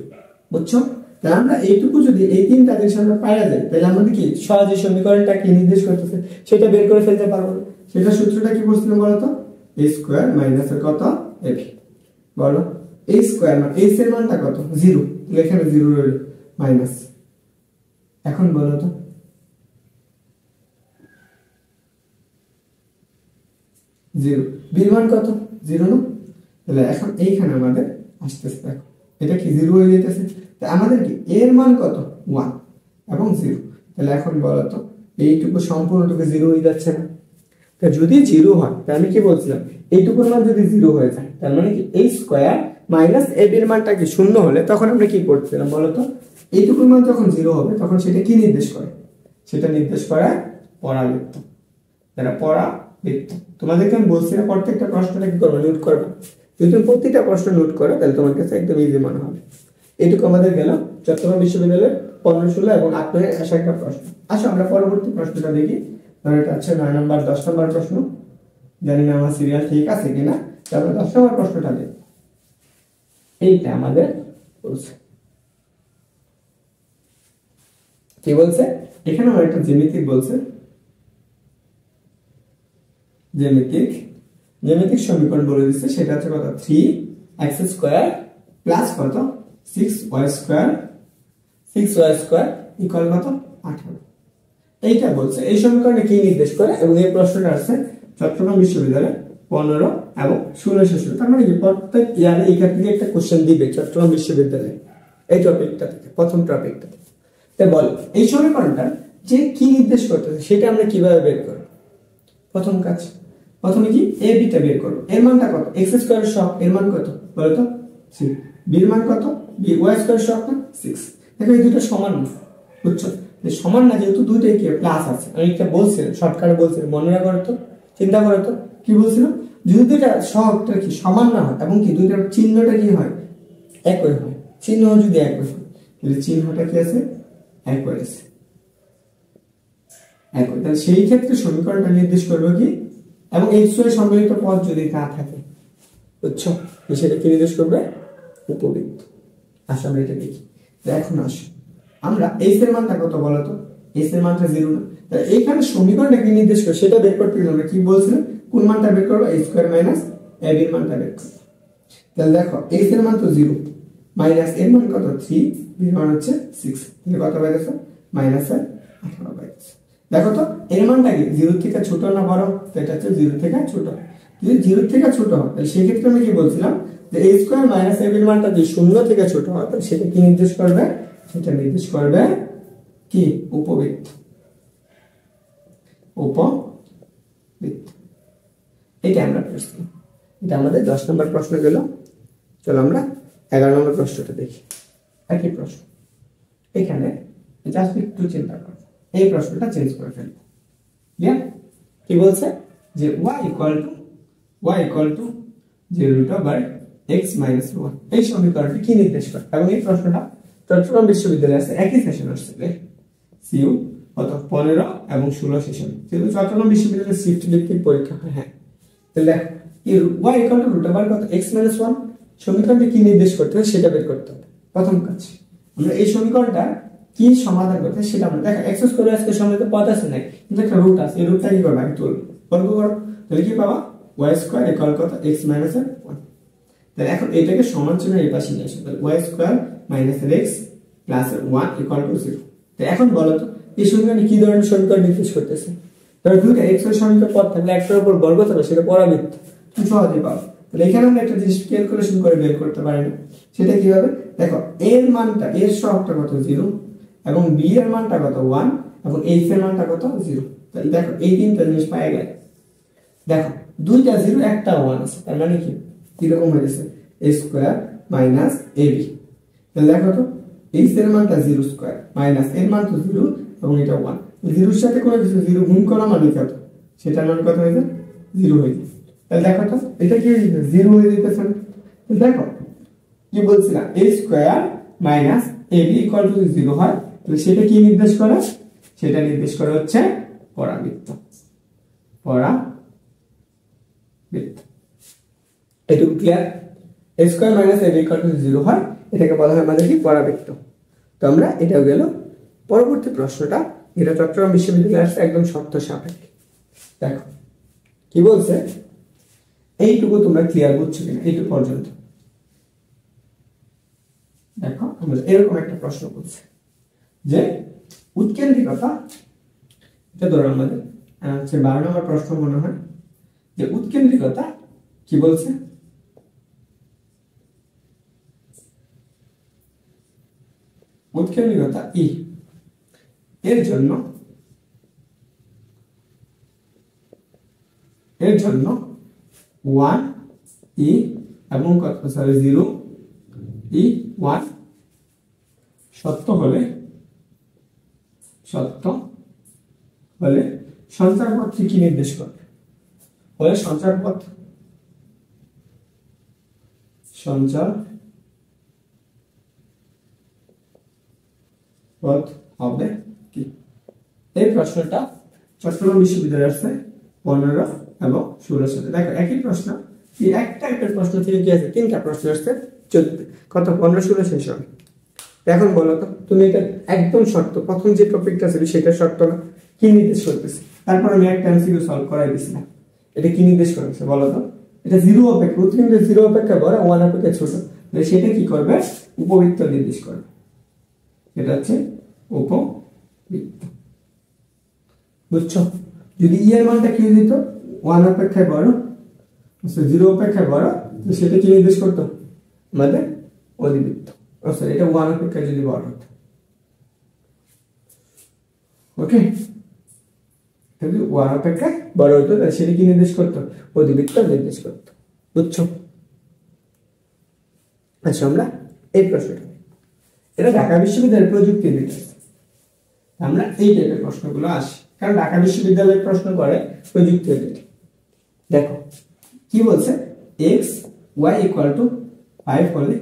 বুঝছো? তাহলে আমরা এইটুকু যদি এই তিনটা জিনিস আমরা পাওয়া যায় তাহলে আমাদের কি সহজে সমীকরণটা কি নির্দেশ করতেছে সেটা বের করে ফেলতে পারবো। সেটা সূত্রটা কি বলছিলাম বলো তো? a স্কয়ার মাইনাস এর কত? ab। বলো a স্কয়ার মানে a এর মানটা কত? 0। তাহলে এখানে 0 রইল মাইনাস। এখন বলো তো জিরো, বি মান কত? 0 না? তাহলে এখন এইখানে আমাদের আসতেছে দেখো এটা কি 0 হয়ে যেতেছে। তাই আমাদের কি এর মান কত? 1 এবং 0। তাহলে এখন বলো তো এইটুকু সম্পূর্ণটুকু 0 হয়ে যাচ্ছে না? তা যদি 0 হয় তাহলে আমি কি বলছিলাম এইটুকুর মান যদি 0 হয়ে যায় তার মানে কি a স্কয়ার মাইনাস ab এর মানটা কি 0 হলে তখন আমরা কি করতেছিলাম বলো তো? এইটুকুর মান যখন 0 হবে তখন সেটা কি নির্দেশ করে? সেটা নির্দেশ করে পরাবৃত্ত। তাহলে পরাবৃত্ত তোমাদেরকে আমি বলছি না প্রত্যেকটা প্রশ্নটা কি করবে? নোট করবে। যদি তুমি প্রত্যেকটা প্রশ্ন নোট করো তাহলে তোমার কাছে একদম ইজি মনে হবে। এইটুকু আমাদের গেল চট্টগ্রাম বিশ্ববিদ্যালয়ের 15, 16 এবং 8 নম্বরে আসা একটা প্রশ্ন। আসো আমরা পরবর্তী প্রশ্নটা দেখি। এটা হচ্ছে 9 নম্বর 10 নম্বর প্রশ্ন। জানি না আমার সিরিয়াল ঠিক আছে কিনা, তবে 10 নম্বর প্রশ্নটা দেখি। এইটা আমাদের বলছে কি বলছে? এখানে আমার একটা জ্যামিতি বলছে জ্যামিতিক সমীকরণ বলে দিচ্ছে, সেটা হচ্ছে কত 3x² প্লাস কত 6y² ইকুয়াল কত 18। এইটা বলছে এই সমীকরণে কি নির্দেশ করে, এবং এই প্রশ্নটা আছে চট্টগ্রাম বিশ্ববিদ্যালয়ে 15 এবং 16 সেশন। তার মানে কি প্রত্যেক ইয়ারে এইখান থেকে একটা কোশ্চেন দিবে চট্টগ্রাম বিশ্ববিদ্যালয়ে এই টপিকটা থেকে, প্রথম টপিকটা থেকে। তাই বল এই সমীকরণটা যে কি নির্দেশ করতেছে সেটা আমরা কিভাবে বের করব। প্রথম কাজ, প্রথমে কি a b টা বের করব। এর মানটা কত, x² এর সহগ, এর মান কত বলো তো 3, b এর মান কত y² এর সহগ না 6। দেখো এই দুটো সমান না, বুঝছো সমান না, যেহেতু দুইটাই কি প্লাস আছে। আমি একটা বলছিলাম শর্টকাটে বলছিলাম, মনে রাখো তো, চিন্তা করো তো কি বলছিলাম, যদি দুইটা সহগটা কি সমান না হয় এবং কি দুইটার চিহ্নটা কি হয় একই হয়, চিহ্ন যদি একই হয় তাহলে চিহ্নটা কি আছে একই আছে একই, তাহলে সেই ক্ষেত্রে সমীকরণটা নির্দেশ করবে কি, এবং x এর সম্মিলিত পদ যদি না থাকে, বুঝছো সেটা কি নির্দেশ করবে উপবৃত্ত। আসো আমরা এটা দেখি। এখন আসো আমরা x এর মানটা কত বলো তো, x এর মানটা 0 না, তাহলে এইখানে সমীকরণটা কি নির্দেশ করে সেটা বের করতে গেলে আমরা কি বলছিলাম, কোন মানটা বের করব a² মাইনাস ab এর মানটা বের করব। তাহলে দেখো x এর মান তো 0 মাইনাস এর মান কত 3, b এর মান হচ্ছে 6, তাহলে কত পাইছো মাইনাস 18 পাইছো। দেখো তো এর মানটা কি 0 থেকে ছোট না বড়, তো এটা হচ্ছে 0 থেকে ছোট। যদি 0 থেকে ছোট হয় তাহলে সেই ক্ষেত্রে আমি কি বলছিলাম যে a² মাইনাস ab এর মানটা যদি 0 থেকে ছোট হয় তাহলে সেটা কি নির্দেশ করবে, সেটা নির্দেশ করবে কি উপবৃত্ত। এটা আমরা প্রশ্ন, এটা আমাদের 10 নম্বর প্রশ্ন গেল। চলো আমরা 11 নম্বর প্রশ্নটা দেখি। একই প্রশ্ন, এখানে জাস্ট একটু চিন্তা করো, এই প্রশ্নটা চেঞ্জ করে ফেলবো। কি বলছে যে y ইকুয়াল টু যে √x মাইনাস 1, এই সমীকরণটি কি নির্দেশ করে, এবং এই প্রশ্নটা চট্টগ্রাম বিশ্ববিদ্যালয়ে আছে, একই সেশন আসছে সিইউ কত 15 এবং 16 সেশন, যেহেতু চট্টগ্রাম বিশ্ববিদ্যালয়ের শিফট ভিত্তিক পরীক্ষা হয়। হ্যাঁ তাহলে দেখো এই y ইকুয়াল টু কত x মাইনাস 1, সমীকরণটি কি নির্দেশ করতে হবে সেটা বের করতে হবে। প্রথম কাজ আমরা এই সমীকরণটা কি সমাধান করতে সেটা আমরা দেখো x² আজকে সমীকরণ পদ আছে নাই, কিন্তু একটা রুট আছে, এই রুটটা কি করব আগে তুলব, বর্গ করো, তাহলে কি পাবা y² ইকুয়াল কত x মাইনাস 1। তাহলে এখন এটাকে সমান চিহ্ন এই পাশে নিয়ে আসো, তাহলে y² minus x plus 1 equal to 0। তো এখন বলো তো এই সমীকরণে কি ধরনের সমীকরণ নির্দেশ করতেছে, ধরো দুইটা x এর সমীকরণ পদ থাকলে একটার উপর বর্গ থাকলে সেটা পরাবৃত্ত, তুমি সহজে পাবে। তাহলে এখানে আমরা একটা জিনিস ক্যালকুলেশন করে বের করতে পারি না, সেটা কিভাবে দেখো এর মানটা এর সহগটা কত 0 এবং b এর মানটা কত 1 এবং h এর মানটা কত 0। তাহলে দেখো এই তিনটা জিনিস পাওয়া গেল। দেখো দুইটা 0 একটা 1 আছে, তার মানে কি কিরকম হয়ে গেছে a² মাইনাস ab। তাহলে দেখো তো h এর মানটা 0² মাইনাস এর মান তো 0 এবং এটা 1, 0 এর সাথে কোনো কিছু 0 গুণ করা মানে কত, সেটার মান কত হয়ে যায় 0 হয়ে যায়। তাহলে দেখো তো এটা কি 0 হয়ে যেতেছে। দেখো কি বলছিলাম a² minus ab equal to 0 হয়, তাহলে সেটা কি নির্দেশ করে, সেটা নির্দেশ করে হচ্ছে পরাবৃত্ত। এটুকু clear, a² minus ab equal to 0 হয়, এটাকে বলা হয় আমাদের কি পরাবৃত্ত। তো আমরা এটাও গেল। পরবর্তী প্রশ্নটা এটা চট্টগ্রাম বিশ্ববিদ্যালয়ের আসছে একদম শর্ত সাপেক্ষে। দেখো কি বলছে, এইটুকু তোমরা ক্লিয়ার বুঝছো কিনা এইটুকু পর্যন্ত। দেখো আমাদের এরকম একটা প্রশ্ন বলছে যে উৎকেন্দ্রিকতা, এটা ধরো আমাদের হচ্ছে 12 নম্বর প্রশ্ন মনে হয়, যে উৎকেন্দ্রিকতা কি বলছে, উৎকেন্দ্রিকতা E এর জন্য 1 E এবং কত 0 E 1 সত্য হলে সঞ্চারপথটি কি নির্দেশ করবে, হলে সঞ্চারপথ হবে কি। এই প্রশ্নটা চট্টগ্রাম বিশ্ববিদ্যালয়ে আসছে 15 এবং 16 সালে। দেখো একই প্রশ্ন, এই এক টাইপের প্রশ্ন থেকে কি আছে তিনটা প্রশ্ন আসছে কত 15 16 সেশন। এখন বলো তো তুমি এটা একদম শর্ত, প্রথম যে টপিকটা ছিল সেটা শর্ত না, কি নির্দেশ করতেছে, তারপর আমি একটা এমসিকিউ সলভ করাই দিছিলাম। এটা কি নির্দেশ করছে বলো তো? এটা জিরো অপেক্ষা, উৎকেন্দ্র জিরো অপেক্ষা বড়, ওয়ান অপেক্ষা ছোট, তাহলে সেটা কি করবে? উপবৃত্ত নির্দেশ করবে। এটা হচ্ছে উপবৃত্ত। বুঝছো? যদি ই এর মানটা কি দিত, ওয়ান অপেক্ষায় বড়, জিরো অপেক্ষায় বড়, তো সেটা কি নির্দেশ করতো? আমাদের অধিবৃত্ত। সরি, এটা ওয়ান অপেক্ষায় যদি বড় হতো। ওকে, যদি ওয়ান অপেক্ষায় বড় হতো তাহলে সেটা কি নির্দেশ করতো? অধিবৃত্ত নির্দেশ করতো। বুঝছো? আচ্ছা, আমরা এই প্রশ্নটা, এটা ঢাকা বিশ্ববিদ্যালয়ের প্রযুক্তি বিদ্যা, আমরা এই টাইপের প্রশ্নগুলো আসে, কারণ ঢাকা বিশ্ববিদ্যালয়ের প্রশ্ন করে প্রযুক্তি বিদ্যা। দেখো কি বলছে, x y = 5 হলে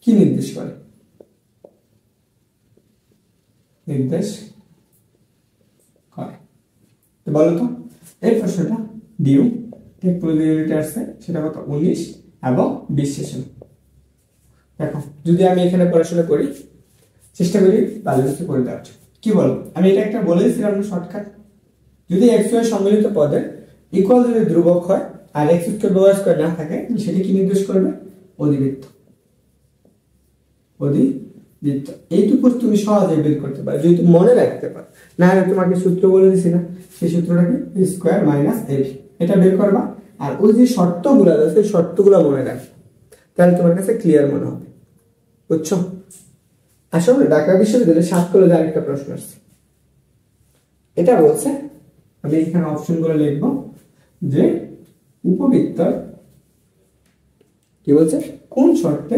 কি নির্দেশ করে? নির্দেশ করে, তো বলো তো এই প্রশ্নটা ডিউ টেকনোলজি ইউনিটে আসছে, সেটা কত? 19 এবং 20 সেশন। দেখো যদি আমি এখানে পড়াশোনা করি, চেষ্টা করি ভালো কিছু করে দেওয়ার। কি বল, আমি এটা একটা বলে দিয়েছিলাম শর্টকাট, যদি x y সম্মিলিত পদের ইকুয়াল যদি ধ্রুবক হয় আর x স্কয়ার y স্কয়ার না থাকে, সেটা কি নির্দেশ করবে? অধিবৃত্ত। অধিবৃত্ত এইটুকু তুমি সহজে বের করতে পারো যদি তুমি মনে রাখতে পারো। না হলে তোমাকে সূত্র বলে দিছি না, সেই সূত্রটা কি? a স্কয়ার মাইনাস ab, এটা বের করবা, আর ওই যে শর্তগুলো আছে সেই শর্তগুলো মনে রাখবে, তাহলে তোমার কাছে ক্লিয়ার মনে হবে। বুঝছো? আসলে ঢাকা বিশ্ববিদ্যালয়ের 7 কলেজে আরেকটা প্রশ্ন আসছে, এটা বলছে, আমি এখানে অপশনগুলো লিখব, যে উপবৃত্তর কি বলছে, কোন শর্তে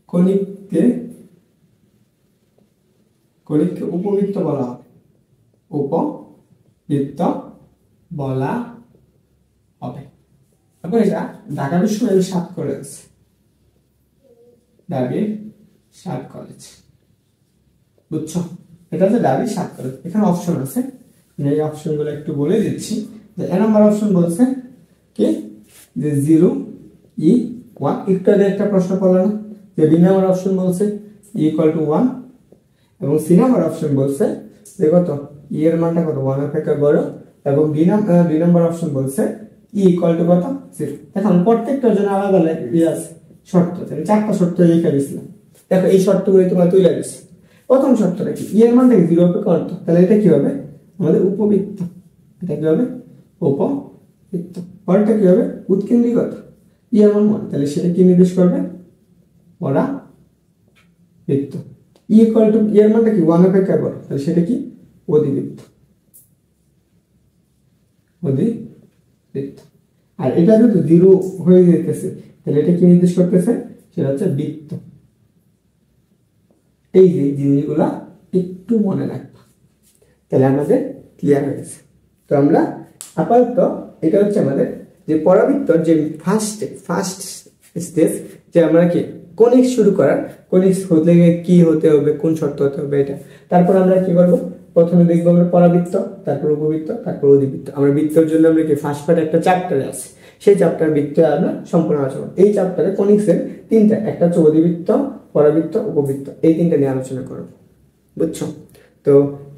কণিককে উপবৃত্ত বলা হবে, উপবৃত্ত বলা হবে। এখন এটা ঢাকা বিশ্ববিদ্যালয়ের 7 কলেজ, ঢাবির 7 কলেজ। বুঝছো? এটা হচ্ছে ঢাবির 7 কলেজ। এখানে অপশন আছে, এই অপশনগুলো একটু বলে দিচ্ছি। যে এ নাম্বার অপশন বলছে কি, যে 0 e 1, একটু আগে একটা প্রশ্ন পড়লাম না, যে বি নাম্বার অপশন বলছে e = 1, এবং সি নাম্বার অপশন বলছে যে কত, ই এর মানটা কত? 1 অপেক্ষা বড়, এবং ডি নাম্বার অপশন বলছে ই = কত? 0। এখন প্রত্যেকটার জন্য আলাদা আছে শর্ত, তাহলে 4টা শর্ত লিখে দিয়েছিলাম। দেখো এই শর্তগুলো তোমার তুলে দিচ্ছি। প্রথম শর্তটা কি, ই এর মানটা 0 অপেক্ষা বড়, তাহলে এটা কি হবে? আমাদের উপবৃত্ত। এটা কি হবে? উপবৃত্ত। পরেরটা কি হবে? উৎকেন্দ্রিকতা, ই এর মান 1, তাহলে সেটা কি নির্দেশ করবে? পরাবৃত্ত। ই এর মানটা কি? 1 অপেক্ষা বড়, তাহলে সেটা কি? অধিবৃত্ত। অধিবৃত্ত। আর এটা যদি 0 হয়ে যেতেছে, তাহলে এটা কি নির্দেশ করতেছে? সেটা হচ্ছে বৃত্ত। এই যে জিনিসগুলা একটু মনে রাখবা, তাহলে আমাদের ক্লিয়ার হয়ে গেছে। তো আমরা আপাতত এটা হচ্ছে আমাদের যে পরাবৃত্তর যে ফার্স্ট স্টেজ, যে আমরা কি কনিক শুরু করার, কনিক হতে গিয়ে কি হতে হবে, কোন শর্ত হতে হবে, এটা। তারপর আমরা কি করবো, প্রথমে দেখবো আমরা পরাবৃত্ত, তারপর উপবৃত্ত, তারপর অধিবৃত্ত। আমরা বৃত্তের জন্য আমরা কি ফার্স্ট পার্ট একটা চ্যাপ্টারে আছে, সেই চ্যাপ্টার বৃত্ত আমরা সম্পূর্ণ আলোচনা। এই চ্যাপ্টারে কনিক্সের 3টা, একটা হচ্ছে অধিবৃত্ত, পরাবৃত্ত, উপবৃত্ত, এই 3টা নিয়ে আলোচনা করব। বুঝছো? তো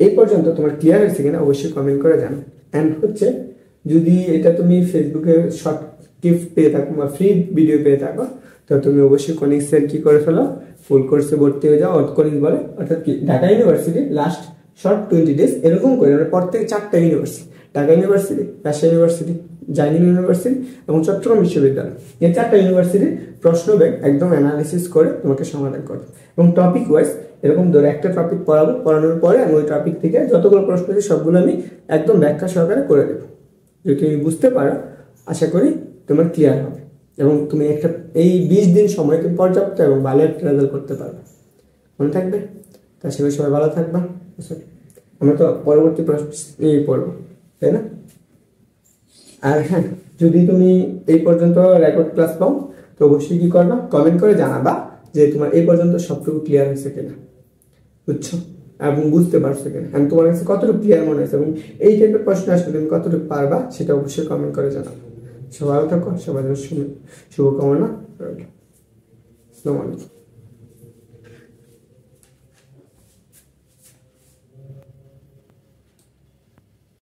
এই পর্যন্ত তোমার ক্লিয়ার হয়েছে কিনা অবশ্যই কমেন্ট করে জানো। এন্ড হচ্ছে যদি এটা তুমি ফেসবুকে শর্ট গিফট পেয়ে থাকো বা ফ্রি ভিডিও পেয়ে থাকো, তো তুমি অবশ্যই কনিক্সের কি করে ফেলো, ফুল কোর্সে ভর্তি হয়ে যাও। কনিক্স বলে অর্থাৎ কি, Dhaka university last short 20 days, এরকম করে আমরা প্রত্যেক 4টা university, Dhaka university, Rajshahi university, জাইনিং ইউনিভার্সিটি এবং চট্টগ্রাম বিশ্ববিদ্যালয়, এই 4টা ইউনিভার্সিটির প্রশ্ন ব্যাংক একদম অ্যানালিসিস করে তোমাকে সমাধান করবে, এবং টপিক ওয়াইজ এরকম ধরে একটা টপিক পড়াবো, পড়ানোর পরে আমি ওই টপিক থেকে যতগুলো প্রশ্ন আছে সবগুলো আমি একদম ব্যাখ্যা সহকারে করে দেবো। যদি তুমি বুঝতে পারো, আশা করি তোমার ক্লিয়ার হবে, এবং তুমি একটা এই 20 দিন সময় তুমি পর্যাপ্ত এবং ভালো একটা রেজাল্ট করতে পারবে। মনে থাকবে? তার সঙ্গে সবাই ভালো থাকবা। আমরা তো পরবর্তী প্রশ্ন পড়বো, তাই না? আর হ্যাঁ, যদি তুমি এই পর্যন্ত রেকর্ড ক্লাস পাও, তো অবশ্যই কি করবা, কমেন্ট করে জানাবা যে তোমার এই পর্যন্ত সবটুকু ক্লিয়ার হয়েছে কিনা, বুঝছো, এবং বুঝতে পারছো কিনা, এবং তোমার কাছে কতটুকু ক্লিয়ার মনে হয়েছে, এবং এই টাইপের প্রশ্ন আসলে তুমি কতটুকু পারবা সেটা অবশ্যই কমেন্ট করে জানাবো। সবাই ভালো থাকো, সবার জন্য শুভকামনা রইল। আসসালামু আলাইকুম।